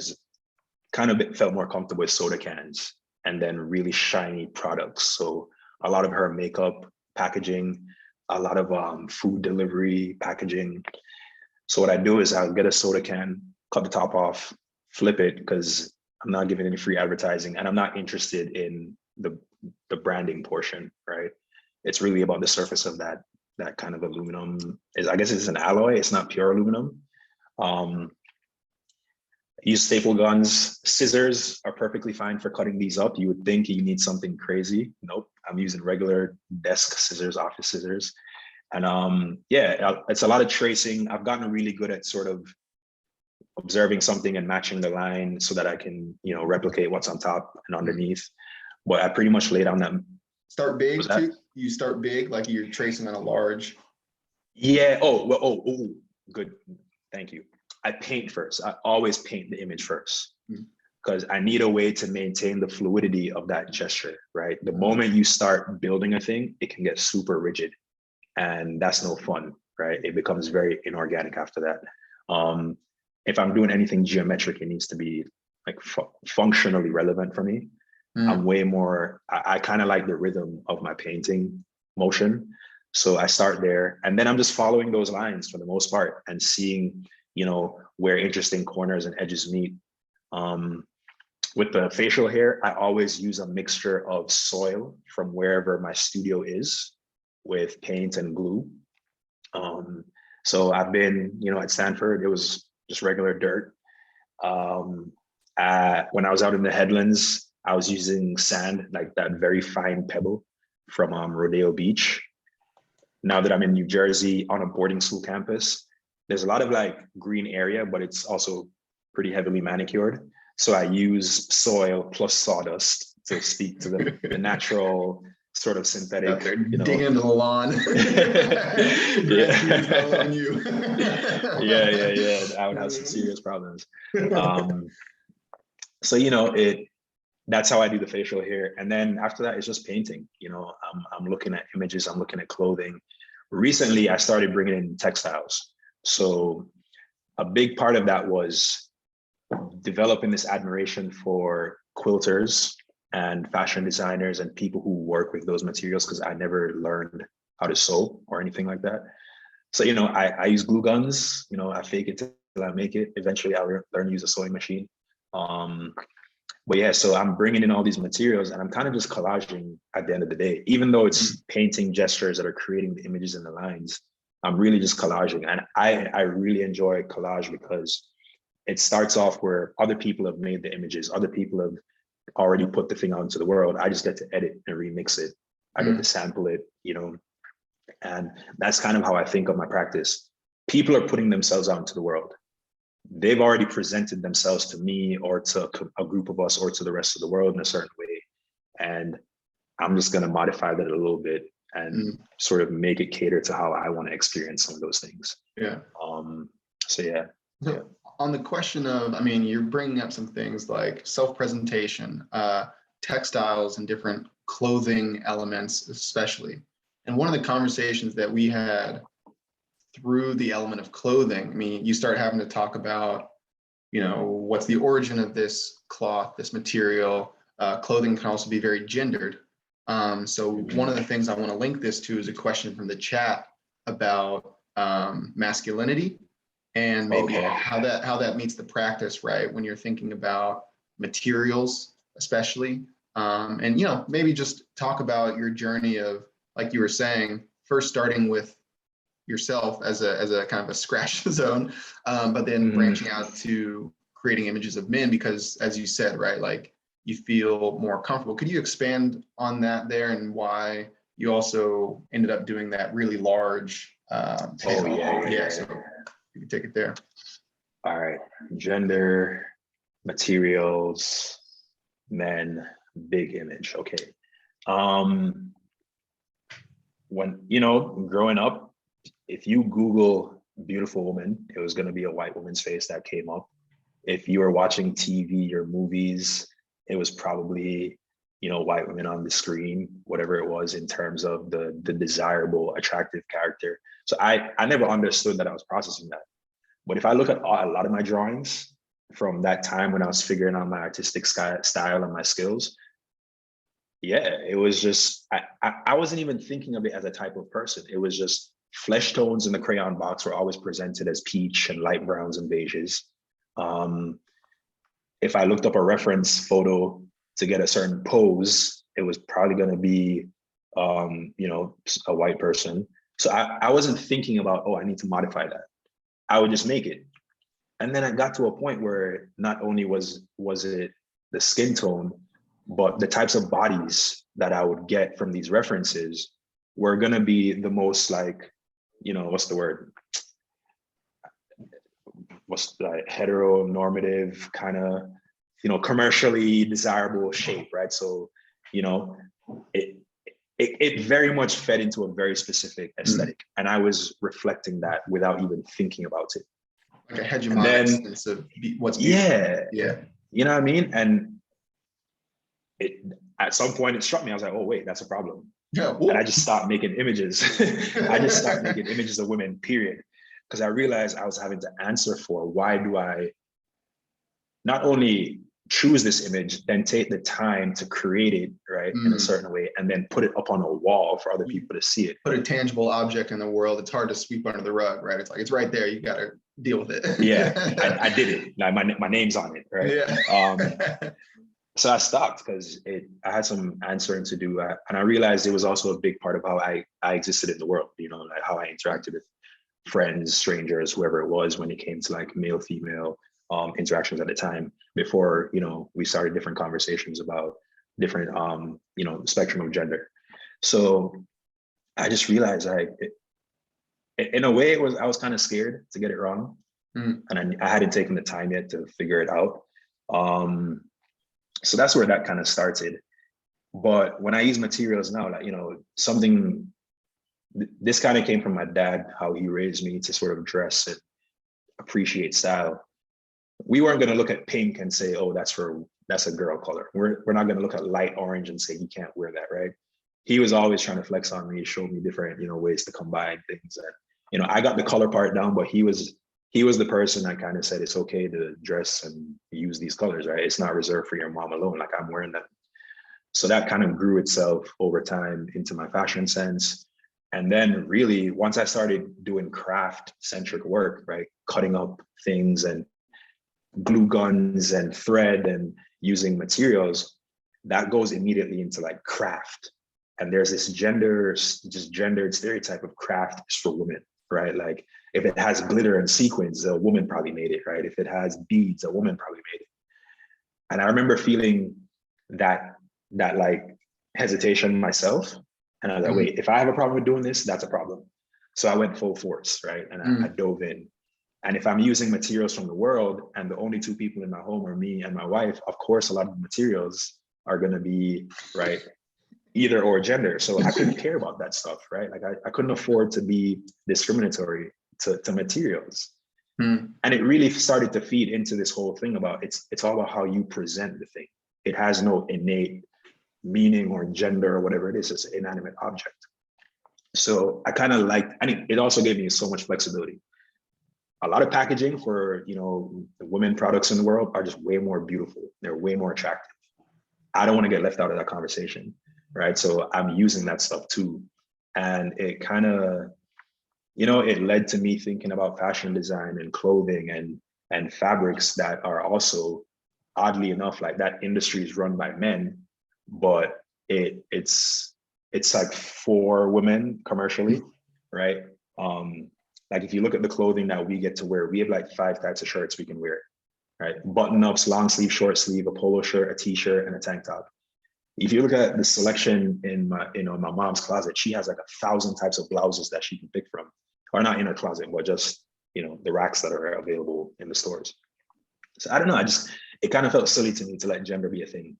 kind of felt more comfortable with soda cans and then really shiny products. So a lot of her makeup packaging, a lot of food delivery packaging. So what I do is I'll get a soda can, cut the top off, flip it because I'm not giving any free advertising and I'm not interested in the branding portion, right? It's really about the surface of that kind of aluminum. I guess it's an alloy, it's not pure aluminum. Use staple guns. Scissors are perfectly fine for cutting these up. You would think you need something crazy. Nope, I'm using regular desk scissors, office scissors. And it's a lot of tracing. I've gotten really good at sort of observing something and matching the line so that I can, replicate what's on top and underneath. But I pretty much lay down that. Start big too? You start big, like you're tracing on a large. Yeah, good, thank you. I paint first. I always paint the image first because I need a way to maintain the fluidity of that gesture, right? The moment you start building a thing, it can get super rigid and that's no fun, right? It becomes very inorganic after that. If I'm doing anything geometric, it needs to be like functionally relevant for me. I'm way more, I kind of like the rhythm of my painting motion. So I start there and then I'm just following those lines for the most part and seeing, where interesting corners and edges meet. With the facial hair, I always use a mixture of soil from wherever my studio is with paint and glue. So I've been, at Stanford, it was just regular dirt. When I was out in the headlands, I was using sand, like that very fine pebble from Rodeo Beach. Now that I'm in New Jersey on a boarding school campus, there's a lot of like green area, but it's also pretty heavily manicured. So I use soil plus sawdust to speak to the natural sort of synthetic. Dig into the lawn. Yeah. I would have some serious problems. So that's how I do the facial hair. And then after that, it's just painting. I'm looking at images, I'm looking at clothing. Recently, I started bringing in textiles. So a big part of that was developing this admiration for quilters and fashion designers and people who work with those materials because I never learned how to sew or anything like that. So, I use glue guns, I fake it till I make it. Eventually, I'll learn to use a sewing machine. But yeah, so I'm bringing in all these materials and I'm kind of just collaging at the end of the day, even though it's painting gestures that are creating the images and the lines. I'm really just collaging. And I really enjoy collage because it starts off where other people have made the images, other people have already put the thing out into the world. I just get to edit and remix it. I get to sample it, and that's kind of how I think of my practice. People are putting themselves out into the world. They've already presented themselves to me or to a group of us or to the rest of the world in a certain way. And I'm just going to modify that a little bit and sort of make it cater to how I want to experience some of those things. Yeah. So yeah. on the question of, I mean, you're bringing up some things like self-presentation, textiles and different clothing elements, especially. And one of the conversations that we had through the element of clothing, I mean, you start having to talk about, you know, what's the origin of this cloth, this material. Clothing can also be very gendered. So one of the things I want to link this to is a question from the chat about masculinity and maybe how that meets the practice, right? When you're thinking about materials, especially, and you know, maybe just talk about your journey of, like you were saying, first starting with yourself as a kind of a scratch zone, but then branching out to creating images of men, because as you said, right, like you feel more comfortable. Could you expand on that there and why you also ended up doing that really large panel? So you can take it there. All right, gender, materials, men, big image. Okay. When, you know, growing up, if you Google beautiful woman, it was going to be a white woman's face that came up. If you were watching TV or movies, it was probably, you know, white women on the screen, whatever it was in terms of the desirable, attractive character. So I never understood that I was processing that. But if I look at a lot of my drawings from that time when I was figuring out my artistic style and my skills, yeah, it was just, I wasn't even thinking of it as a type of person. It was just flesh tones in the crayon box were always presented as peach and light browns and beiges. If I looked up a reference photo to get a certain pose, it was probably going to be, you know, a white person. So I wasn't thinking about, oh, I need to modify that. I would just make it. And then I got to a point where not only was it the skin tone, but the types of bodies that I would get from these references were going to be the most, like, you know, what's the word? What's the heteronormative kind of, you know, commercially desirable shape, right? So, you know, it very much fed into a very specific aesthetic. And I was reflecting that without even thinking about it. Like a hegemonic sense of what's beautiful. Yeah. You know what I mean? And at some point it struck me, I was like, oh, wait, that's a problem. Yeah. And I just stopped making images. I just stopped making images of women, period. Because I realized I was having to answer for, why do I not only choose this image, then take the time to create it, right, in a certain way, and then put it up on a wall for other people to see it. Put a tangible object in the world. It's hard to sweep under the rug, right? It's like, it's right there. You got to deal with it. Yeah, I did it. Like my name's on it, right? Yeah. So I stopped because I had some answering to do, and I realized it was also a big part of how I existed in the world. You know, like how I interacted with friends, strangers, whoever it was, when it came to like male, female interactions at the time, before, you know, we started different conversations about different, you know, spectrum of gender. So I just realized, like, in a way, I was kind of scared to get it wrong, and I hadn't taken the time yet to figure it out. So that's where that kind of started. But when I use materials now, like, you know, this kind of came from my dad, how he raised me to sort of dress and appreciate style. We weren't going to look at pink and say, oh, that's a girl color. We're not going to look at light orange and say, you can't wear that, right? He was always trying to flex on me, show me different, you know, ways to combine things. And, you know, I got the color part down, but he was the person that kind of said, it's okay to dress and use these colors, right? It's not reserved for your mom alone. Like, I'm wearing them. So that kind of grew itself over time into my fashion sense. And then really, once I started doing craft-centric work, right? Cutting up things and glue guns and thread and using materials, that goes immediately into like craft. And there's this gendered stereotype of craft is for women, right? Like, if it has glitter and sequins, a woman probably made it, right? If it has beads, a woman probably made it. And I remember feeling that like hesitation myself. And I was like, wait, if I have a problem with doing this, that's a problem. So I went full force, right? And I dove in. And if I'm using materials from the world and the only two people in my home are me and my wife, of course, a lot of the materials are going to be, right, either or gender. So I couldn't care about that stuff, right? Like, I couldn't afford to be discriminatory to materials. And it really started to feed into this whole thing about it's all about how you present the thing. It has no innate meaning or gender or whatever it is. It's an inanimate object. So I kind of liked, and it also gave me so much flexibility. A lot of packaging for, you know, the women products in the world are just way more beautiful. They're way more attractive. I don't want to get left out of that conversation, right? So I'm using that stuff too. And it kind of, you know, it led to me thinking about fashion design and clothing and fabrics that are also, oddly enough, like that industry is run by men, but it's like for women commercially, right? Like if you look at the clothing that we get to wear, we have like 5 types of shirts we can wear, right? Button ups, long sleeve, short sleeve, a polo shirt, a t-shirt, and a tank top. If you look at the selection in my, you know, my mom's closet, she has like 1,000 types of blouses that she can pick from, or not in her closet, but just, you know, the racks that are available in the stores. So I don't know, it kind of felt silly to me to let gender be a thing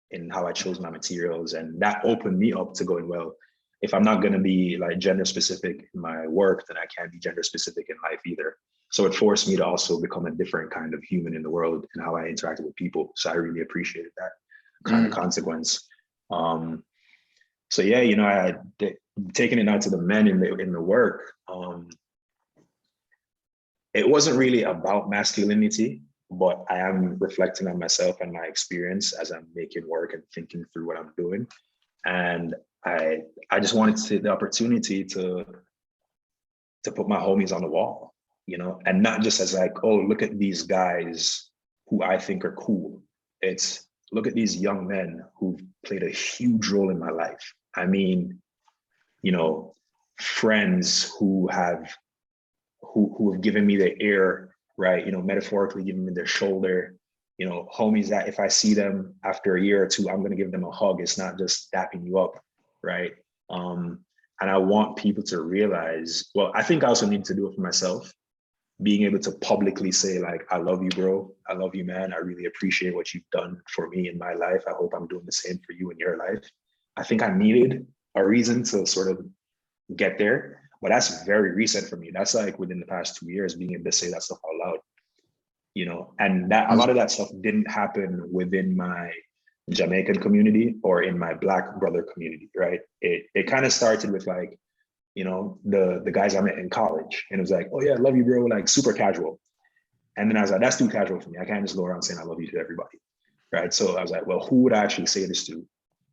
in how I chose my materials. And that opened me up to going, well, if I'm not going to be like gender specific in my work, then I can't be gender specific in life either. So it forced me to also become a different kind of human in the world and how I interacted with people. So I really appreciated that kind of consequence. So yeah, you know, I had taken it out to the men in the work. It wasn't really about masculinity, but I am reflecting on myself and my experience as I'm making work and thinking through what I'm doing. And I just wanted to take the opportunity to put my homies on the wall, you know, and not just as like, oh, look at these guys who I think are cool. It's look at these young men who've played a huge role in my life. I mean, you know, friends who have given me their ear, right? You know, metaphorically giving me their shoulder, you know, homies that if I see them after a year or two, I'm going to give them a hug. It's not just dapping you up, right? And I want people to realize, well, I think I also need to do it for myself, being able to publicly say like, I love you, bro. I love you, man. I really appreciate what you've done for me in my life. I hope I'm doing the same for you in your life. I think I needed a reason to sort of get there, but that's very recent for me. That's like within the past 2 years, being able to say that stuff out loud, you know, and that a lot of that stuff didn't happen within my Jamaican community or in my Black brother community, right? It kind of started with like, you know, the guys I met in college, and it was like, oh yeah, I love you, bro, like super casual. And then I was like, that's too casual for me. I can't just go around saying I love you to everybody, right? So I was like, well, who would I actually say this to?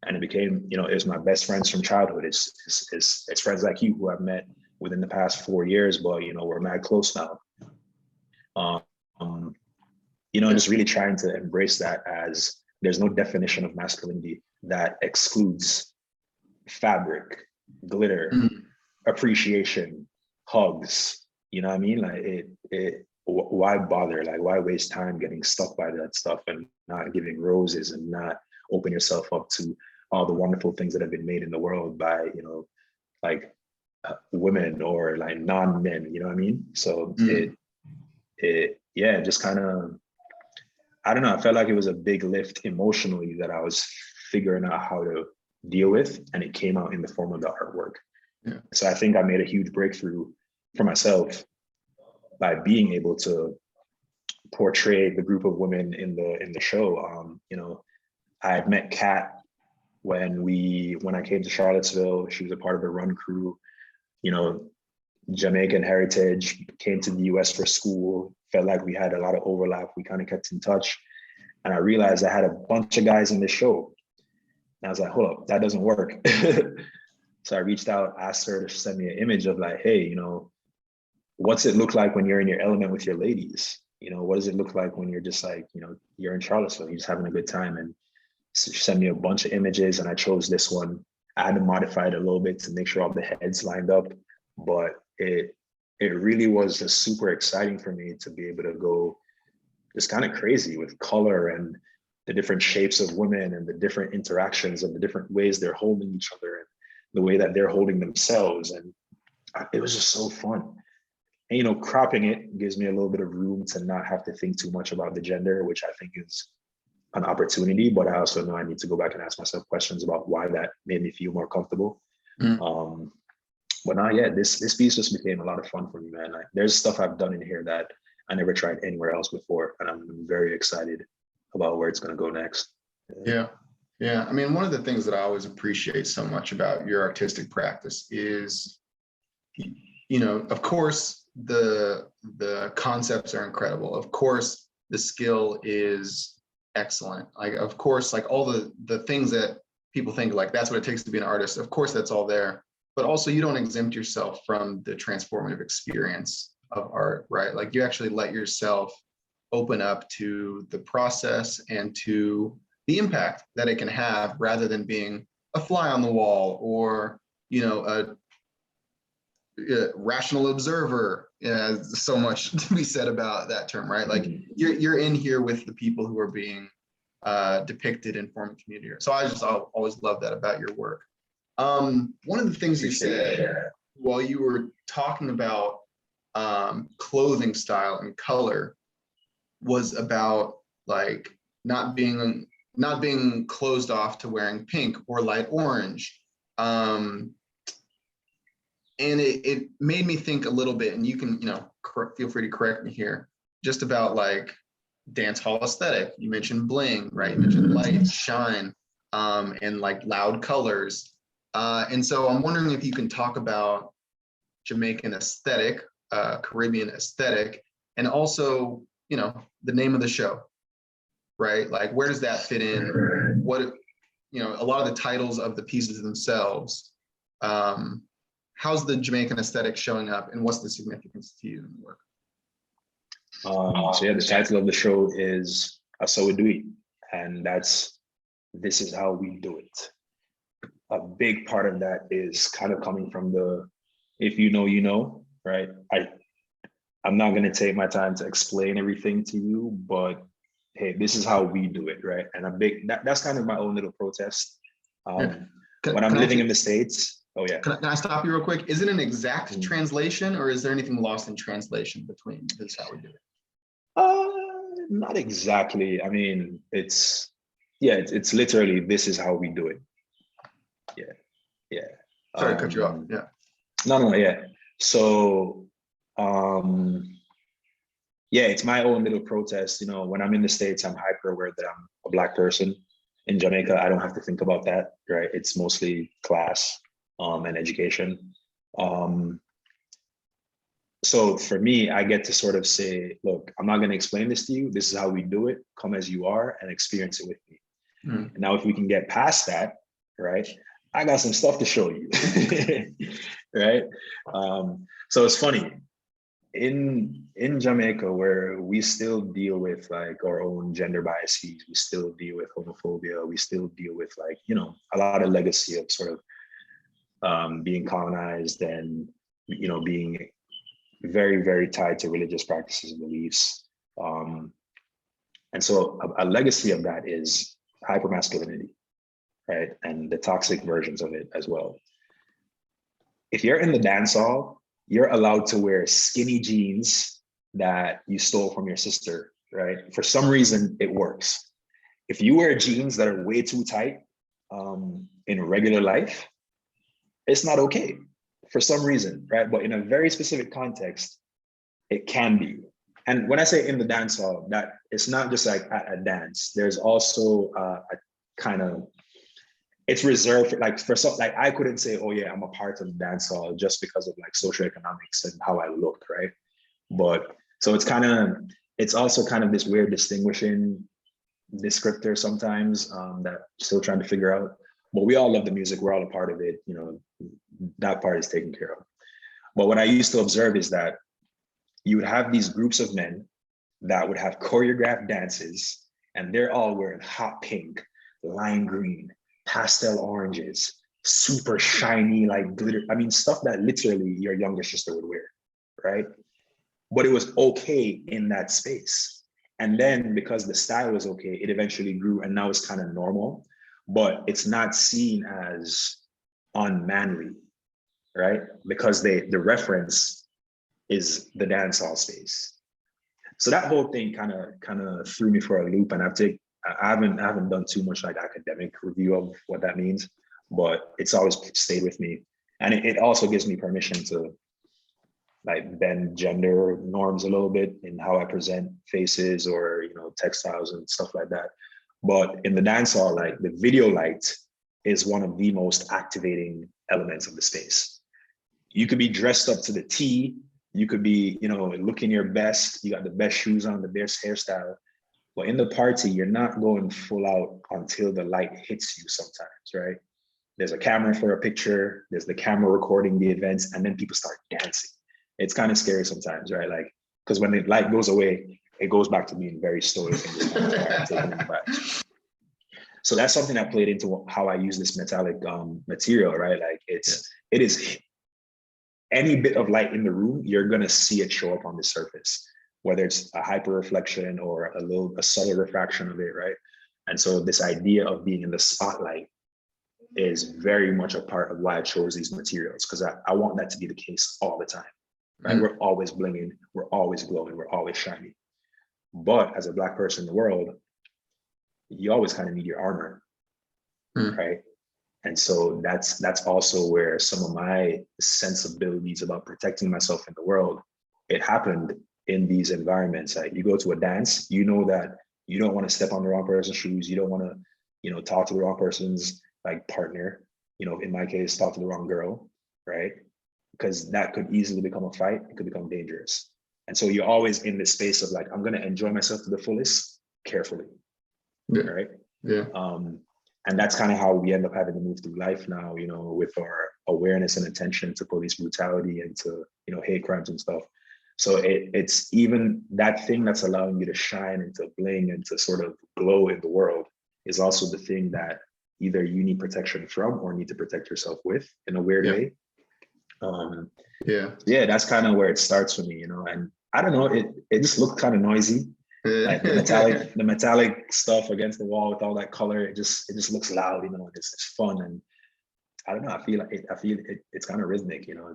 And it became, you know, it's my best friends from childhood. It's friends like you who I've met within the past 4 years, but you know, we're mad close now. You know, just really trying to embrace that as there's no definition of masculinity that excludes fabric, glitter, appreciation, hugs. You know what I mean? Like why bother? Like why waste time getting stuck by that stuff and not giving roses and not open yourself up to all the wonderful things that have been made in the world by, you know, like women or like non-men, you know what I mean? So yeah, just kind of, I don't know, I felt like it was a big lift emotionally that I was figuring out how to deal with, and it came out in the form of the artwork. Yeah. So I think I made a huge breakthrough for myself by being able to portray the group of women in the show. You know, I had met Kat when I came to Charlottesville. She was a part of the run crew. You know, Jamaican heritage, came to the US for school, felt like we had a lot of overlap. We kind of kept in touch. And I realized I had a bunch of guys in the show. And I was like, hold up, that doesn't work. So I reached out, asked her to send me an image of like, hey, you know, what's it look like when you're in your element with your ladies? You know, what does it look like when you're just like, you know, you're in Charlottesville, you're just having a good time? And she sent me a bunch of images and I chose this one. I had to modify it a little bit to make sure all the heads lined up, but it really was just super exciting for me to be able to go just kind of crazy with color and the different shapes of women and the different interactions and the different ways they're holding each other and the way that they're holding themselves. And it was just so fun. And, you know, cropping it gives me a little bit of room to not have to think too much about the gender, which I think is an opportunity, but I also know I need to go back and ask myself questions about why that made me feel more comfortable. But now, yeah, this piece just became a lot of fun for me, man. Like, there's stuff I've done in here that I never tried anywhere else before, and I'm very excited about where it's going to go next. Yeah. Yeah. I mean, one of the things that I always appreciate so much about your artistic practice is, of course, the concepts are incredible. Of course, the skill is excellent. Like, of course, like all the things that people think like that's what it takes to be an artist. Of course, that's all there. But also, you don't exempt yourself from the transformative experience of art, right? Like, you actually let yourself open up to the process and to the impact that it can have, rather than being a fly on the wall or a rational observer. So much to be said about that term, right? Like, you're in here with the people who are being depicted and forming community. So I'll always love that about your work. One of the things you said while you were talking about clothing style and color was about like not being closed off to wearing pink or light orange. And it made me think a little bit, and you can, feel free to correct me here, just about like dance hall aesthetic. You mentioned bling, right? You mentioned light, shine, and like loud colors. And so I'm wondering if you can talk about Jamaican aesthetic, Caribbean aesthetic, and also, the name of the show, right? Like, where does that fit in? What, a lot of the titles of the pieces themselves. How's the Jamaican aesthetic showing up, and what's the significance to you in the work? So yeah, the title of the show is Suh Wi Dweet, and this is how we do it. A big part of that is kind of coming from the, if you know, you know, right? I'm not going to take my time to explain everything to you, but hey, this is how we do it, right? And that's kind of my own little protest. When I'm living in the States, oh yeah. Can I stop you real quick? Is it an exact translation, or is there anything lost in translation between this is how we do it? Not exactly. I mean, it's literally, this is how we do it. Yeah. Sorry to cut you off. Yeah. No, yeah. So, it's my own little protest. When I'm in the States, I'm hyper aware that I'm a Black person. In Jamaica, I don't have to think about that, right? It's mostly class and education. So for me, I get to sort of say, look, I'm not going to explain this to you. This is how we do it. Come as you are and experience it with me. And now, if we can get past that, right, I got some stuff to show you, right? So it's funny. In Jamaica, where we still deal with like our own gender biases, we still deal with homophobia, we still deal with like, a lot of legacy of sort of being colonized and, being very, very tied to religious practices and beliefs. And so a legacy of that is hypermasculinity, right? And the toxic versions of it as well. If you're in the dance hall, you're allowed to wear skinny jeans that you stole from your sister, right? For some reason, it works. If you wear jeans that are way too tight in regular life, it's not okay for some reason, right? But in a very specific context, it can be. And when I say in the dance hall, that it's not just like at a dance. There's also a kind of, it's reserved for some, like I couldn't say, oh yeah, I'm a part of the dance hall just because of like socioeconomics and how I look, right? But so it's also kind of this weird distinguishing descriptor sometimes that I'm still trying to figure out. But we all love the music, we're all a part of it, that part is taken care of. But what I used to observe is that you would have these groups of men that would have choreographed dances, and they're all wearing hot pink, lime green, pastel oranges, super shiny, like glitter. I mean, stuff that literally your younger sister would wear, right? But it was okay in that space. And then because the style was okay, it eventually grew, and now it's kind of normal, but it's not seen as unmanly, right? Because the reference is the dance hall space. So that whole thing kind of threw me for a loop, and I haven't done too much like academic review of what that means, but it's always stayed with me. And it also gives me permission to like bend gender norms a little bit in how I present faces or, you know, textiles and stuff like that. But in the dancehall, like the video light is one of the most activating elements of the space. You could be dressed up to the T, you could be, you know, looking your best, you got the best shoes on, the best hairstyle. But in the party, you're not going full out until the light hits you sometimes, right? There's a camera for a picture, there's the camera recording the events, and then people start dancing. It's kind of scary sometimes, right? Like, because when the light goes away, it goes back to being very stoic and just kind of taking it back. So that's something that played into how I use this metallic material, right? Like it is any bit of light in the room, you're gonna see it show up on the surface, whether it's a hyper reflection or a subtle refraction of it, right? And so this idea of being in the spotlight is very much a part of why I chose these materials, because I want that to be the case all the time, right? We're always blinging, we're always glowing, we're always shining. But as a Black person in the world, you always kind of need your armor, right? And so that's also where some of my sensibilities about protecting myself in the world, it happened in these environments. Like you go to a dance, you know that you don't want to step on the wrong person's shoes, you don't want to, you know, talk to the wrong person's like partner, you know, in my case, talk to the wrong girl, right? Because that could easily become a fight, it could become dangerous. And so you're always in this space of like, I'm gonna enjoy myself to the fullest, carefully, right? Yeah. And that's kind of how we end up having to move through life now, you know, with our awareness and attention to police brutality and to, you know, hate crimes and stuff. So it's even that thing that's allowing you to shine and to bling and to sort of glow in the world is also the thing that either you need protection from or need to protect yourself with in a weird way. Yeah, that's kind of where it starts for me, you know, and I don't know, it just looked kind of noisy. Like the metallic stuff against the wall with all that color, it just looks loud, you know, it's fun. And I don't know, I feel it's kind of rhythmic, you know,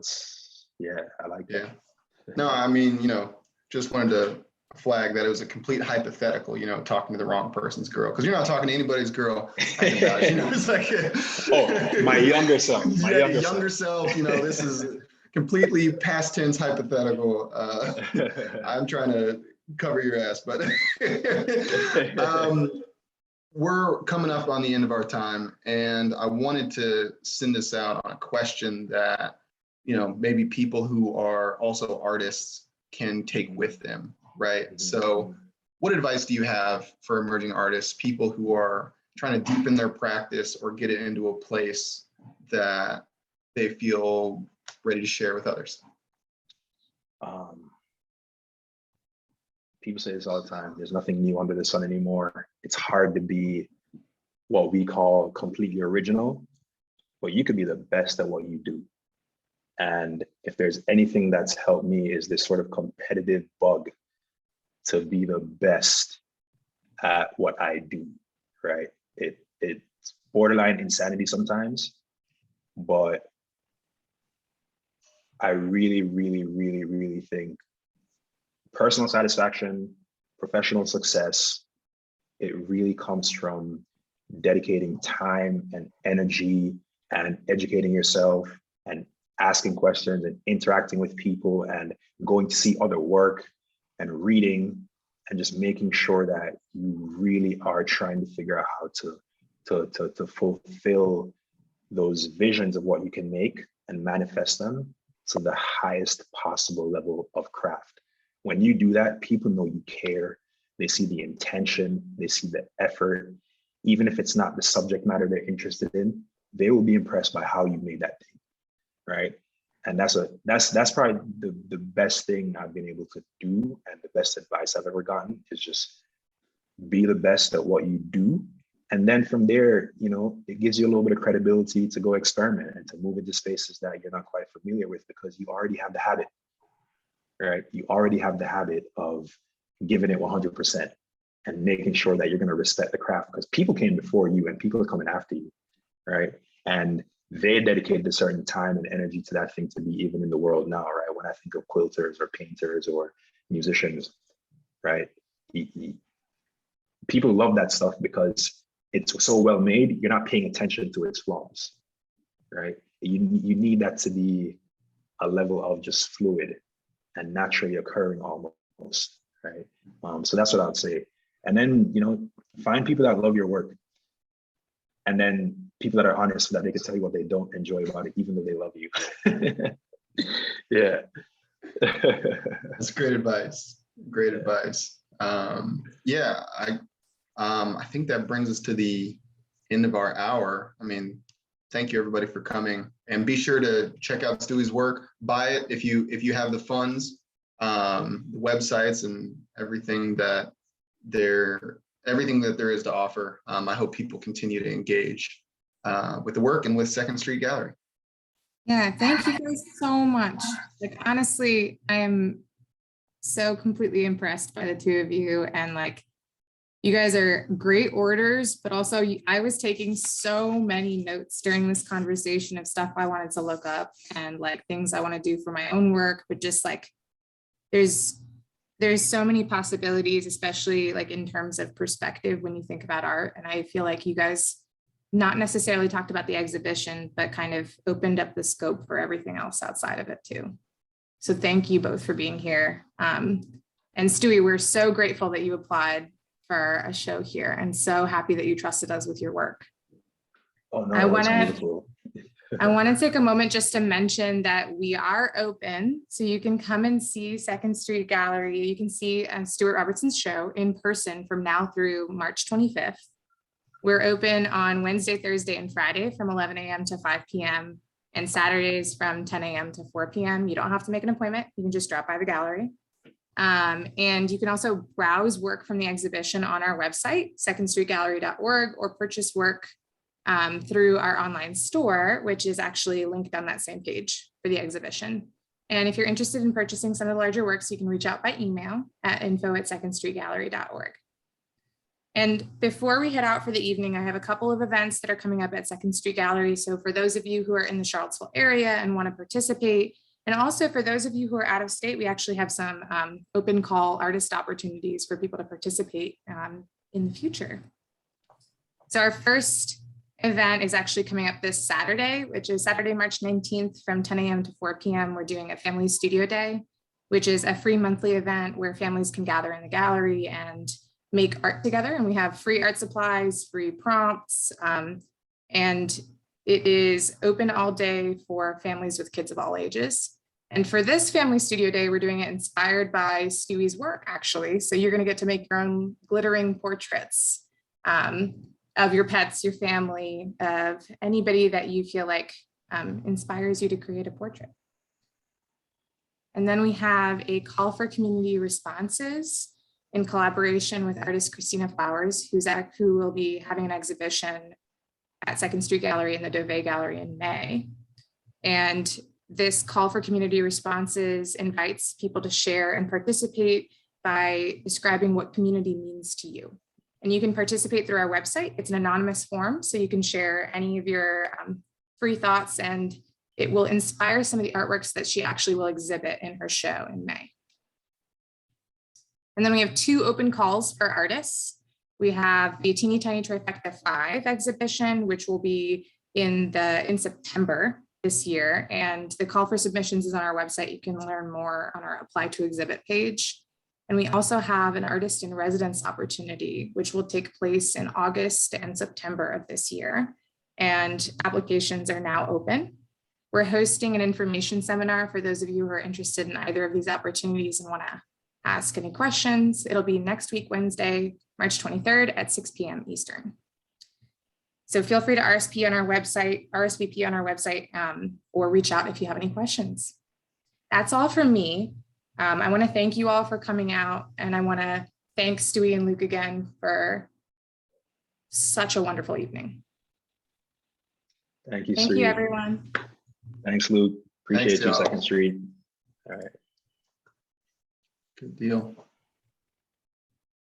I like that. No, I mean, you know, just wanted to flag that it was a complete hypothetical, you know, talking to the wrong person's girl, because you're not talking to anybody's girl. I can vouch, you know, it's like my younger self, younger self, you know, this is completely past tense hypothetical. I'm trying to cover your ass, but we're coming up on the end of our time, and I wanted to send this out on a question that, you know, maybe people who are also artists can take with them, right? So what advice do you have for emerging artists, people who are trying to deepen their practice or get it into a place that they feel ready to share with others? People say this all the time, there's nothing new under the sun anymore. It's hard to be what we call completely original, but you could be the best at what you do. And if there's anything that's helped me is this sort of competitive bug to be the best at what I do, right? It's borderline insanity sometimes, but I really, really, really, really think personal satisfaction, professional success, it really comes from dedicating time and energy and educating yourself and asking questions and interacting with people and going to see other work and reading and just making sure that you really are trying to figure out how to fulfill those visions of what you can make and manifest them to the highest possible level of craft. When you do that, people know you care. They see the intention, they see the effort. Even if it's not the subject matter they're interested in, they will be impressed by how you made that thing, right? And that's probably the best thing I've been able to do, and the best advice I've ever gotten is just be the best at what you do. And then from there, you know, it gives you a little bit of credibility to go experiment and to move into spaces that you're not quite familiar with, because you already have the habit, right? You already have the habit of giving it 100% and making sure that you're going to respect the craft, because people came before you and people are coming after you, right? And they dedicated a certain time and energy to that thing to be even in the world now, right? When I think of quilters or painters or musicians, right? People love that stuff because it's so well made, you're not paying attention to its flaws, right? You need that to be a level of just fluid, and naturally occurring almost, right? So that's what I would say. And then, you know, find people that love your work, and then people that are honest so that they can tell you what they don't enjoy about it, even though they love you. Yeah. That's great advice. Great advice. Yeah, I think that brings us to the end of our hour. I mean, thank you everybody for coming, and be sure to check out Stewie's work. Buy it if you have the funds, the websites and everything that there is to offer. I hope people continue to engage with the work and with Second Street Gallery. Yeah, thank you guys so much. Like, honestly, I am so completely impressed by the two of you, and like, you guys are great orders, but also I was taking so many notes during this conversation of stuff I wanted to look up and like things I want to do for my own work, but just like there's so many possibilities, especially like in terms of perspective when you think about art. And I feel like you guys not necessarily talked about the exhibition, but kind of opened up the scope for everything else outside of it too. So thank you both for being here. And Stewie, we're so grateful that you applied for a show here, and so happy that you trusted us with your work. Oh no, I want to take a moment just to mention that we are open, so you can come and see Second Street Gallery. You can see Stuart Robertson's show in person from now through March 25th. We're open on Wednesday, Thursday, and Friday from 11 a.m. to 5 p.m. and Saturdays from 10 a.m. to 4 p.m. You don't have to make an appointment. You can just drop by the gallery. And you can also browse work from the exhibition on our website, secondstreetgallery.org, or purchase work through our online store, which is actually linked on that same page for the exhibition. And if you're interested in purchasing some of the larger works, you can reach out by email at info@secondstreetgallery.org. And before we head out for the evening, I have a couple of events that are coming up at Second Street Gallery. So for those of you who are in the Charlottesville area and want to participate, and also for those of you who are out of state, we actually have some open call artist opportunities for people to participate in the future. So our first event is actually coming up this Saturday, which is Saturday, March 19th from 10 a.m. to 4 p.m. We're doing a family studio day, which is a free monthly event where families can gather in the gallery and make art together. And we have free art supplies, free prompts, and it is open all day for families with kids of all ages. And for this family studio day, we're doing it inspired by Stewie's work, actually. So you're going to get to make your own glittering portraits of your pets, your family, of anybody that you feel like inspires you to create a portrait. And then we have a call for community responses in collaboration with artist Christina Flowers, who will be having an exhibition at Second Street Gallery and the Dove Gallery in May. And this call for community responses invites people to share and participate by describing what community means to you. And you can participate through our website. It's an anonymous form, so you can share any of your free thoughts, and it will inspire some of the artworks that she actually will exhibit in her show in May. And then we have two open calls for artists. We have the Teeny Tiny Trifecta 5 exhibition, which will be in September this year. And the call for submissions is on our website. You can learn more on our Apply to Exhibit page. And we also have an artist in residence opportunity, which will take place in August and September of this year. And applications are now open. We're hosting an information seminar for those of you who are interested in either of these opportunities and want to ask any questions. It'll be next week, Wednesday, March 23rd at 6 p.m. Eastern. So feel free to RSVP on our website, or reach out if you have any questions. That's all from me. I want to thank you all for coming out, and I want to thank Stewie and Luke again for such a wonderful evening. Thank you, Thank Sri. you, everyone. Thanks, Luke. Appreciate Thanks, you, y'all. Second Street. All right. Good deal.